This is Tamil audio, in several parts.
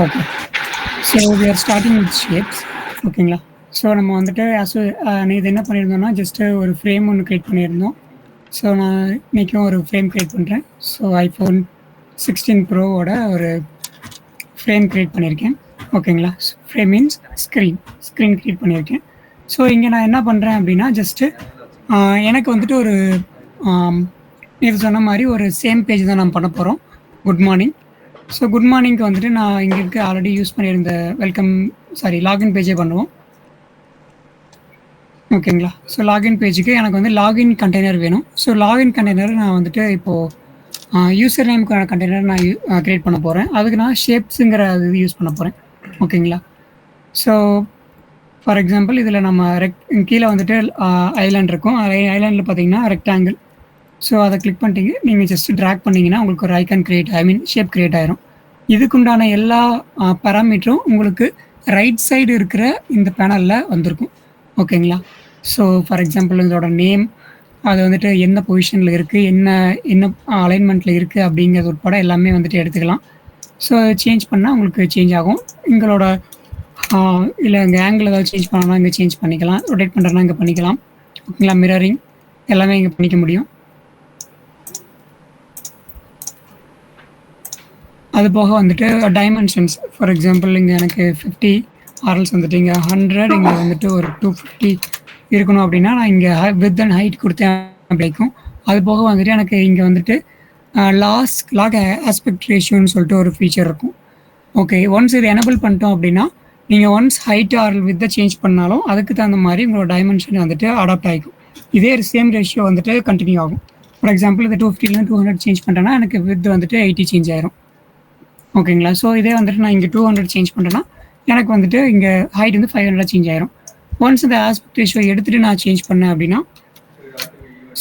Okay. So we are starting with shapes. ஓகேங்களா? ஸோ நம்ம வந்துட்டு நேத்து என்ன பண்ணியிருந்தோம்னா, ஜஸ்ட்டு ஒரு ஃப்ரேம் ஒண்ணு கிரியேட் பண்ணியிருந்தோம். ஸோ நான் இன்னைக்கும் ஒரு ஃப்ரேம் கிரியேட் பண்றேன். ஸோ iPhone 16 ப்ரோவோட ஒரு ஃப்ரேம் கிரியேட் பண்ணியிருக்கேன். ஓகேங்களா? ஃப்ரேம் மீன்ஸ் ஸ்க்ரீன் கிரியேட் பண்ணியிருக்கேன். ஸோ இங்க நான் என்ன பண்றேன் அப்படின்னா, ஜஸ்ட்டு எனக்கு வந்துட்டு ஒரு நேத்து சொன்ன மாரி ஒரு சேம் பேஜ் தான் நம்ம பண்ண போறோம். Good morning. ஸோ குட் மார்னிங்க்கு வந்துட்டு நான் இங்க இருக்க ஆல்ரெடி யூஸ் பண்ணியிருந்த லாகின் பேஜே பண்ணுவோம். ஓகேங்களா? ஸோ லாகின் பேஜுக்கு எனக்கு வந்து லாகின் கண்டெய்னர் வேணும். ஸோ லாகின் கண்டெய்னர் நான் வந்துட்டு இப்போ யூசர் நேமுக்கான கண்டெய்னர் நான் கிரியேட் பண்ண போறேன். அதுக்கு நான் ஷேப்ஸுங்கிற இது யூஸ் பண்ண போறேன். ஓகேங்களா? ஸோ ஃபார் எக்ஸாம்பிள் இதில் நம்ம கீழே வந்துட்டு ஐலாண்ட் இருக்கும். ஐலாண்டில் பார்த்தீங்கன்னா ரெக்டாங்கிள். ஸோ அதை கிளிக் பண்ணிட்டீங்க. நீங்கள் ஜஸ்ட் ட்ராக் பண்ணிங்கன்னா உங்களுக்கு ஒரு ஐக்கான் ஷேப் கிரியேட் ஆயிரும். இதுக்குண்டான எல்லா பேராமீட்டரும் உங்களுக்கு ரைட் சைடு இருக்கிற இந்த பேனலில் வந்திருக்கும். ஓகேங்களா? ஸோ ஃபார் எக்ஸாம்பிள் இதோட நேம், அது வந்துட்டு என்ன பொசிஷனில் இருக்குது, என்ன அலைன்மெண்ட்டில் இருக்குது அப்படிங்கிறது உட்பட எல்லாமே வந்துட்டு எடுத்துக்கலாம். ஸோ சேஞ்ச் பண்ணால் உங்களுக்கு சேஞ்ச் ஆகும். எங்களோட இல்லை இங்கே ஆங்கிள் ஏதாவது சேஞ்ச் பண்ணணும்னா இங்கே சேஞ்ச் பண்ணிக்கலாம். ரொட்டேட் பண்ணுறதுனா இங்கே பண்ணிக்கலாம். ஓகேங்களா? மிரரிங் எல்லாமே இங்கே பண்ணிக்க முடியும். அது போக வந்துட்டு டைமென்ஷன்ஸ், ஃபார் எக்ஸாம்பிள் இங்கே எனக்கு 50 ஆர்எல்ஸ் வந்துட்டு இங்கே 100, இங்கே வந்துட்டு ஒரு 250 இருக்கணும் அப்படின்னா நான் இங்கே வித் அண்ட் ஹைட் கொடுத்தேன் அப்படிக்கும். அது போக வந்துட்டு எனக்கு இங்கே வந்துட்டு லாக் ஆஸ்பெக்ட் ரேஷியோன்னு சொல்லிட்டு ஒரு ஃபீச்சர் இருக்கும். ஓகே, ஒன்ஸ் இது எனபிள் பண்ணிட்டோம் அப்படின்னா நீங்கள் ஒன்ஸ் ஹைட் ஆர் வித்தை சேஞ்ச் பண்ணாலும் அதுக்கு தகுந்த மாதிரி உங்களோட டைமென்ஷன் வந்துட்டு அடாப்ட் ஆகிக்கும். இதே சேம் ரேஷியோ வந்துட்டு கண்டினியூ ஆகும். ஃபார் எக்ஸாம்பிள் இது 250 200 சேஞ்ச் பண்ணுறேன்னா எனக்கு வித் வந்துட்டு 80 சேஞ்ச் ஆயிரும். ஓகேங்களா? ஸோ இதே வந்துட்டு நான் இங்கே 200 சேஞ்ச் பண்ணுறேன்னா எனக்கு வந்துட்டு இங்கே ஹைட் வந்து 500 சேஞ்ச் ஆயிரும். ஒன்ஸ் இந்த ஆஸ்பெக்ட் ரேஷியோ எடுத்துகிட்டு நான் சேஞ்ச் பண்ணேன் அப்படின்னா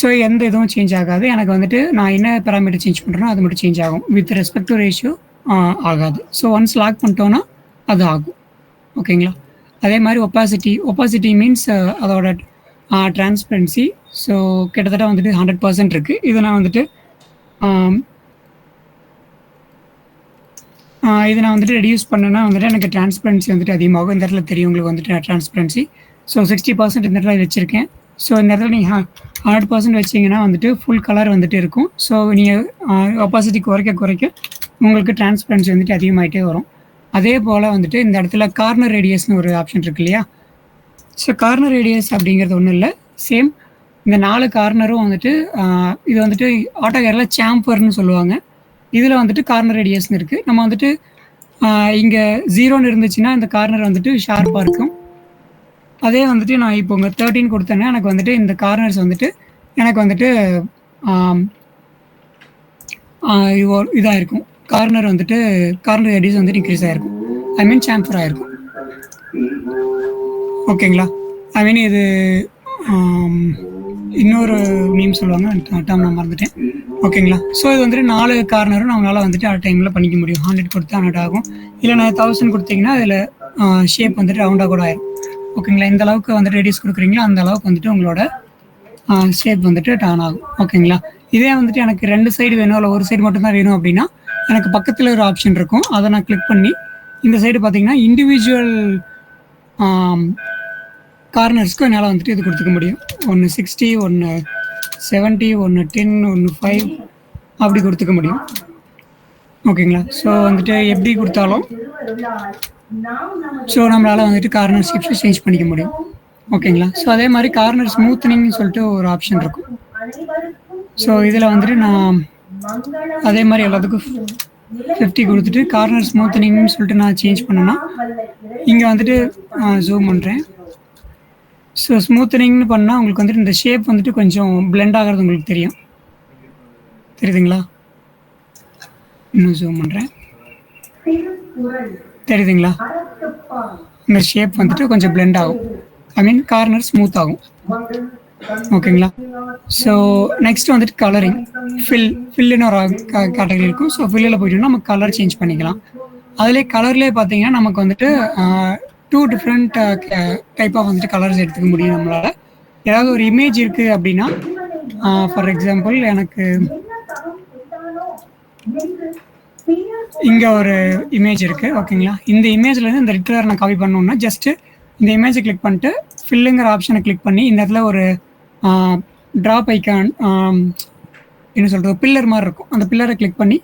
ஸோ எந்த இதுவும் சேஞ்ச் ஆகாது. எனக்கு வந்துட்டு நான் என்ன பேராமீட்டர் சேஞ்ச் பண்ணுறேனோ அது மட்டும் சேஞ்ச் ஆகும். வித் ரெஸ்பெக்ட் டு ரேஷியோ ஆகாது. ஸோ ஒன்ஸ் லாக் பண்ணிட்டோன்னா அது ஆகும். ஓகேங்களா? அதே மாதிரி ஒப்பாசிட்டி மீன்ஸ் அதோட டிரான்ஸ்பரன்சி. ஸோ கிட்டத்தட்ட வந்துட்டு 100% இருக்குது. இதை நான் வந்துட்டு ரெடியூஸ் பண்ணேன்னா வந்துட்டு எனக்கு டிரான்ஸ்பரன்சி வந்துட்டு அதிகமாகும். இந்த இடத்துல தெரியும் உங்களுக்கு வந்துட்டு டிரான்ஸ்பரன்சி. ஸோ 60% இந்த இடத்துல வச்சுருக்கேன். ஸோ இந்த இடத்துல நீங்கள் 100% வச்சிங்கன்னா வந்துட்டு ஃபுல் கலர் வந்துட்டு இருக்கும். ஸோ நீங்கள் ஒப்பாசிட்டி குறைக்க உங்களுக்கு டிரான்ஸ்பரன்சி வந்துட்டு அதிகமாகிட்டே வரும். அதே போல் வந்துட்டு இந்த இடத்துல கார்னர் ரேடியஸ்னு ஒரு ஆப்ஷன் இருக்கு இல்லையா? ஸோ கார்னர் ரேடியஸ் அப்படிங்கிறது ஒன்றும் இல்லை, சேம் இந்த 4 கார்னரும் வந்துட்டு இது வந்துட்டு ஆட்டோகேரில் சாம்பர்னு சொல்லுவாங்க. இதில் வந்துட்டு கார்னர் ரேடியஸ்னு இருக்குது. நம்ம வந்துட்டு இங்கே 0ன்னு இருந்துச்சுன்னா இந்த கார்னர் வந்துட்டு ஷார்ப்பாக இருக்கும். அதே வந்துட்டு நான் இப்போ உங்கள் 13 கொடுத்தேன்னா எனக்கு வந்துட்டு இந்த கார்னர்ஸ் வந்துட்டு எனக்கு வந்துட்டு இதாக இருக்கும். கார்னர் ரேடியஸ் வந்துட்டு இன்க்ரீஸ் ஆகிருக்கும். சாம்பர் ஆகிருக்கும். ஓகேங்களா? இது இன்னொரு நேம் சொல்லுவாங்க, டேர்ம் நான் மறந்துட்டேன். ஓகேங்களா? ஸோ இது வந்துட்டு 4 கார்னரும் நம்மளால் வந்துட்டு டைமில் பண்ணிக்க முடியும். 100 கொடுத்தா 100 ஆகும். இல்லை நான் 1000 கொடுத்தீங்கன்னா அதில் ஷேப் வந்துட்டு ரவுண்டாக கூட ஆயிரும். ஓகேங்களா? இந்த அளவுக்கு வந்துட்டு ரேடியஸ் கொடுக்குறீங்களோ அந்த அளவுக்கு வந்துட்டு உங்களோட ஷேப் வந்துட்டு டர்ன் ஆகும். ஓகேங்களா? இதே வந்துட்டு எனக்கு 2 சைடு வேணும் இல்லை ஒரு சைடு மட்டும்தான் வேணும் அப்படின்னா எனக்கு பக்கத்தில் ஒரு ஆப்ஷன் இருக்கும். அதை நான் கிளிக் பண்ணி இந்த சைடு பார்த்தீங்கன்னா இண்டிவிஜுவல் கார்னர்ஸ்க்கு என்னால் வந்துட்டு இது கொடுத்துக்க முடியும். 1 60, 1 70, 1 10, 1 5 அப்படி கொடுத்துக்க முடியும். ஓகேங்களா? ஸோ வந்துட்டு எப்படி கொடுத்தாலும் ஸோ நம்மளால் வந்துட்டு கார்னர் ஷேப்ஸை சேஞ்ச் பண்ணிக்க முடியும். ஓகேங்களா? ஸோ அதே மாதிரி கார்னர் ஸ்மூத்தனிங்னு சொல்லிட்டு ஒரு ஆப்ஷன் இருக்கும். ஸோ இதில் வந்துட்டு நான் அதே மாதிரி எல்லாத்துக்கும் 50 கொடுத்துட்டு கார்னர் ஸ்மூத்தனிங்னு சொல்லிட்டு நான் சேஞ்ச் பண்ணேன்னா இங்கே வந்துட்டு ஜூம் பண்ணுறேன். ஸோ ஸ்மூத்தனிங்னு பண்ணால் உங்களுக்கு வந்துட்டு இந்த ஷேப் வந்துட்டு கொஞ்சம் பிளெண்ட் ஆகிறது உங்களுக்கு தெரியுதுங்களா? இன்னும் ஜூம் பண்ணுறேன். தெரியுதுங்களா? இந்த ஷேப் வந்துட்டு கொஞ்சம் பிளெண்ட் ஆகும். கார்னர் ஸ்மூத் ஆகும். ஓகேங்களா? ஸோ நெக்ஸ்ட் வந்துட்டு கலரிங். ஃபில்லுன்னு ஒரு கேட்டகரி இருக்கும். ஸோ ஃபில்லில் போயிட்டோம்னா நம்ம கலர் சேஞ்ச் பண்ணிக்கலாம். அதுலேயே கலர்லேயே பார்த்தீங்கன்னா நமக்கு வந்துட்டு 2 டிஃப்ரெண்ட் டைப் ஆஃப் வந்துட்டு கலர்ஸ் எடுத்துக்க முடியும் நம்மளால். ஏதாவது ஒரு இமேஜ் இருக்குது அப்படின்னா ஃபார் எக்ஸாம்பிள் எனக்கு இங்கே ஒரு இமேஜ் இருக்குது ஓகேங்களா. இந்த இமேஜ்லேருந்து இந்த ரெட் கலர் நான் காப்பி பண்ணணுன்னா ஜஸ்ட்டு இந்த இமேஜை கிளிக் பண்ணிட்டு ஃபில்லுங்கிற ஆப்ஷனை கிளிக் பண்ணி இந்த இடத்துல ஒரு ட்ராப் ஐக்கான் என்ன சொல்கிறது பில்லர் மாதிரி இருக்கும். அந்த பில்லரை கிளிக் பண்ணி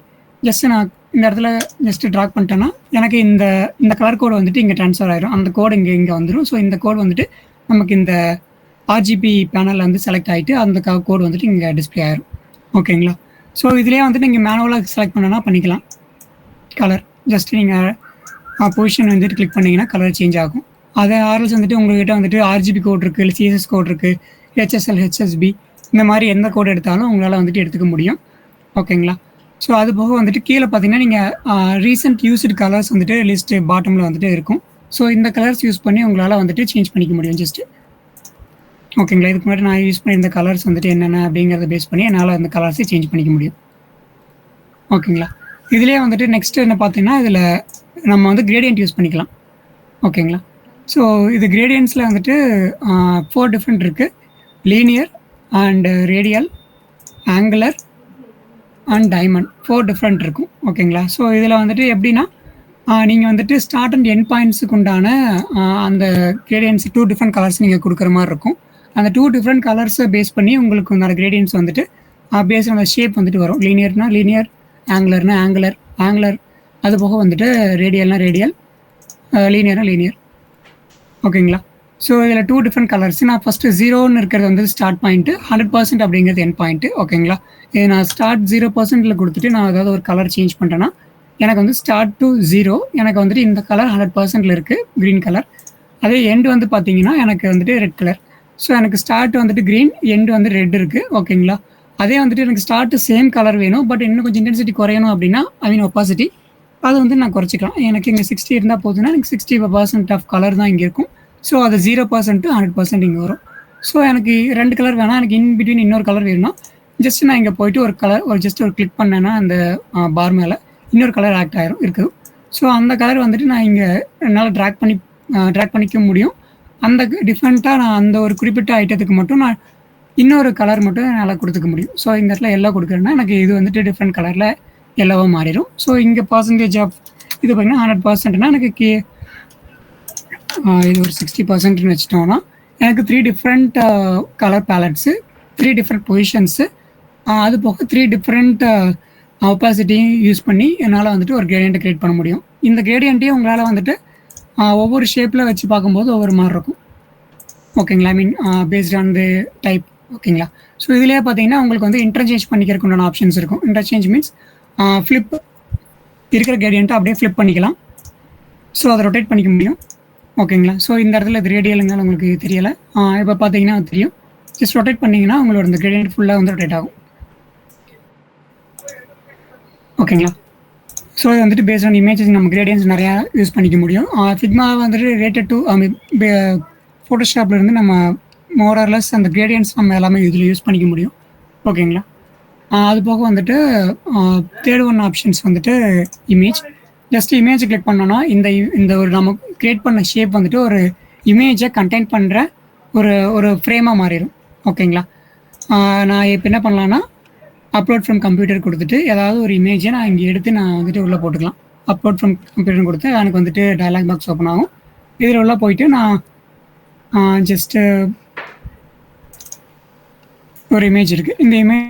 ஜஸ்ட்டு நான் இந்த இடத்துல ஜஸ்ட்டு ட்ராக் பண்ணிட்டேன்னா எனக்கு இந்த இந்த கலர் கோடு வந்துட்டு இங்கே ட்ரான்ஸ்ஃபர் ஆயிரும். அந்த கோடு இங்கே வந்துடும். ஸோ இந்த கோடு வந்துட்டு நமக்கு இந்த ஆர்ஜிபி பேனலில் வந்து செலக்ட் ஆகிட்டு அந்த கோடு வந்துட்டு இங்கே டிஸ்பிளே ஆயிரும் ஓகேங்களா. ஸோ இதுலேயே வந்துட்டு நீங்கள் மேனுவலாக செலக்ட் பண்ணனா பண்ணிக்கலாம். கலர் ஜஸ்ட் நீங்கள் பொசிஷன் வந்துட்டு கிளிக் பண்ணிங்கன்னா கலர் சேஞ்ச் ஆகும். அதே ஆர்எல்ஸ் வந்துட்டு உங்கள்கிட்ட வந்துட்டு ஆர்ஜிபி கோட் இருக்குது, இல்லை சிஎஸ்எஸ் கோட் இருக்குது, ஹெச்எஸ்எல், ஹெச்எஸ்பி இந்த மாதிரி எந்த கோடு எடுத்தாலும் உங்களால் வந்துட்டு எடுத்துக்க முடியும் ஓகேங்களா. ஸோ அது போக வந்துட்டு கீழே பார்த்தீங்கன்னா நீங்கள் ரீசெண்ட் யூஸ்டு கலர்ஸ் வந்துட்டு லிஸ்ட்டு பாட்டமில் வந்துட்டு இருக்கும். ஸோ இந்த கலர்ஸ் யூஸ் பண்ணி உங்களால் வந்துட்டு சேஞ்ச் பண்ணிக்க முடியும் ஜஸ்ட்டு ஓகேங்களா. இதுக்கு முன்னாடி நான் யூஸ் பண்ணி இந்த கலர்ஸ் வந்துட்டு என்னென்ன அப்படிங்கிறத பேஸ் பண்ணி என்னால் அந்த கலர்ஸை சேஞ்ச் பண்ணிக்க முடியும் ஓகேங்களா. இதுலேயே வந்துட்டு நெக்ஸ்ட்டு என்ன பார்த்தீங்கன்னா இதில் நம்ம வந்து கிரேடியன்ட் யூஸ் பண்ணிக்கலாம் ஓகேங்களா. ஸோ இது கிரேடியன்ஸில் வந்துட்டு 4 டிஃப்ரெண்ட் இருக்குது. Linear and radial, angular and diamond 4 different இருக்கும் ஓகேங்களா. ஸோ இதில் வந்துட்டு எப்படின்னா நீங்கள் வந்துட்டு ஸ்டார்ட் அண்ட் எண்ட் பாயிண்ட்ஸுக்கு உண்டான அந்த கிரேடியன்ஸ் 2 டிஃப்ரெண்ட் கலர்ஸ் நீங்கள் கொடுக்குற மாதிரி இருக்கும். அந்த 2 டிஃப்ரெண்ட் கலர்ஸை பேஸ் பண்ணி உங்களுக்கு உண்டான கிரேடியன்ஸ் வந்துட்டு பேஸ் அந்த ஷேப் வந்துட்டு வரும். லீனியர்னா லீனியர், ஆங்குலர்னா ஆங்குலர், அது போக வந்துட்டு ரேடியல்னா ரேடியல், லீனியர்னா லீனியர் ஓகேங்களா. ஸோ இதில் 2 டிஃப்ரெண்ட் கலர்ஸ். நான் ஃபஸ்ட்டு 0ன்னு இருக்கிறது வந்து ஸ்டார்ட் பாயிண்ட்டு, 100% அப்படிங்கிறது எண்ட் பாயிண்ட்டு ஓகேங்களா. இது நான் ஸ்டார்ட் 0%ல் கொடுத்துட்டு நான் ஏதாவது ஒரு கலர் சேஞ்ச் பண்ணுறேன்னா எனக்கு வந்து ஸ்டார்ட் டு 0 எனக்கு வந்துட்டு இந்த கலர் 100%ல் இருக்குது க்ரீன் கலர். அதே எண்டு வந்து பார்த்தீங்கன்னா எனக்கு வந்துட்டு ரெட் கலர். ஸோ எனக்கு ஸ்டார்ட் வந்துட்டு க்ரீன், எண்டு வந்து ரெட் இருக்குது ஓகேங்களா. அதே வந்துட்டு எனக்கு ஸ்டார்ட் சேம் கலர் வேணும், பட் இன்னும் கொஞ்சம் இன்டென்சிட்டி குறையணும் அப்படின்னா ஒப்பாசிட்டி அது வந்து நான் குறைச்சிக்கலாம். எனக்கு இங்கே 60 இருந்தால் போதுன்னா எனக்கு 60% ஆஃப் கலர் தான் இங்கே இருக்கும். ஸோ அது 0% to 100% இங்கே வரும். ஸோ எனக்கு 2 கலர் வேணாம், எனக்கு இன் பிட்வீன் இன்னொரு கலர் வேணும்னா ஜஸ்ட் நான் இங்கே போயிட்டு ஒரு கலர் ஜஸ்ட் ஒரு கிளிக் பண்ணேன்னா அந்த பார் மேலே இன்னொரு கலர் ஆக்ட் ஆயிரும் இருக்குது. ஸோ அந்த கலர் வந்துட்டு நான் இங்கே என்னால் ட்ராக் பண்ணிக்க முடியும். அந்த டிஃப்ரெண்ட்டாக நான் அந்த ஒரு குறிப்பிட்ட ஐட்டத்துக்கு மட்டும் நான் இன்னொரு கலர் மட்டும் என்னால் கொடுத்துக்க முடியும். ஸோ இந்த இடத்துல எல்லோ கொடுக்குறேன்னா எனக்கு இது வந்துட்டு டிஃப்ரெண்ட் கலரில் எல்லோவாக மாறிடும். ஸோ இங்கே பர்சன்டேஜ் ஆஃப் இது பார்த்திங்கன்னா 100%னா எனக்கு இது ஒரு 60%ன்னு வச்சுட்டோம்னா எனக்கு 3 different colour palettes, 3 different positions, அது போக 3 டிஃப்ரெண்ட் ஒப்பாசிட்டியும் யூஸ் பண்ணி என்னால் வந்துட்டு ஒரு கிரேடியண்ட்டை க்ரியேட் பண்ண முடியும். இந்த கிரேடியண்ட்டையும் உங்களால் வந்துட்டு ஒவ்வொரு ஷேப்பில் வச்சு பார்க்கும்போது ஒவ்வொரு மாதிரி இருக்கும் ஓகேங்களா. ஐ மீன் பேஸ்ட் ஆன் தி டைப் ஓகேங்களா. ஸோ இதிலே பார்த்தீங்கன்னா உங்களுக்கு வந்து இன்டர்சேஞ்ச் பண்ணிக்கிறதுக்கு உண்டான ஆப்ஷன்ஸ் இருக்கும். இன்டர்சேஞ்ச் மீன்ஸ் ஃப்ளிப் இருக்கிற கிரேடியண்ட்டை அப்படியே ஃப்ளிப் பண்ணிக்கலாம். ஸோ அதை ரொட்டேட் பண்ணிக்க முடியும் ஓகேங்களா. ஸோ இந்த இடத்துல இது ரேடியலுங்கால உங்களுக்கு தெரியலை, இப்போ பார்த்தீங்கன்னா தெரியும். ஜஸ்ட் ரொட்டேட் பண்ணிங்கன்னா உங்களோட இந்த கிரேடியன்ட் ஃபுல்லாக வந்து ரொட்டேட் ஆகும் ஓகேங்களா. ஸோ இது வந்துட்டு பேஸ்ட் ஆன் இமேஜஸ் நம்ம கிரேடியன்ஸ் நிறையா யூஸ் பண்ணிக்க முடியும். ஃபிக்மா வந்துட்டு ரேட்டட் டு ஃபோட்டோஷாப்பில் இருந்து நம்ம மோரர்லெஸ் அந்த கிரேடியன்ஸ் நம்ம எல்லாமே இதில் யூஸ் பண்ணிக்க முடியும் ஓகேங்களா. அது போக வந்துட்டு தேர்ட் ஒன் ஆப்ஷன்ஸ் வந்துட்டு இமேஜ். ஜஸ்ட் இமேஜை கிளிக் பண்ணோன்னா இந்த ஒரு நம்ம க்ரியேட் பண்ண ஷேப் வந்துட்டு ஒரு இமேஜை கண்டெயின் பண்ணுற ஒரு ஃப்ரேமாக மாறிடும் ஓகேங்களா. நான் இப்போ என்ன பண்ணலான்னா அப்லோட் ஃப்ரம் கம்ப்யூட்டர் கொடுத்துட்டு ஏதாவது ஒரு இமேஜை நான் இங்கே எடுத்து நான் வந்துட்டு உள்ளே போட்டுக்கலாம். அப்லோட் ஃப்ரம் கம்ப்யூட்டர் கொடுத்து எனக்கு வந்துட்டு டயலாக் பாக்ஸ் ஓப்பன் ஆகும். இதில் உள்ள போயிட்டு நான் ஜஸ்ட்டு ஒரு இமேஜ் இருக்குது. இந்த இமேஜ்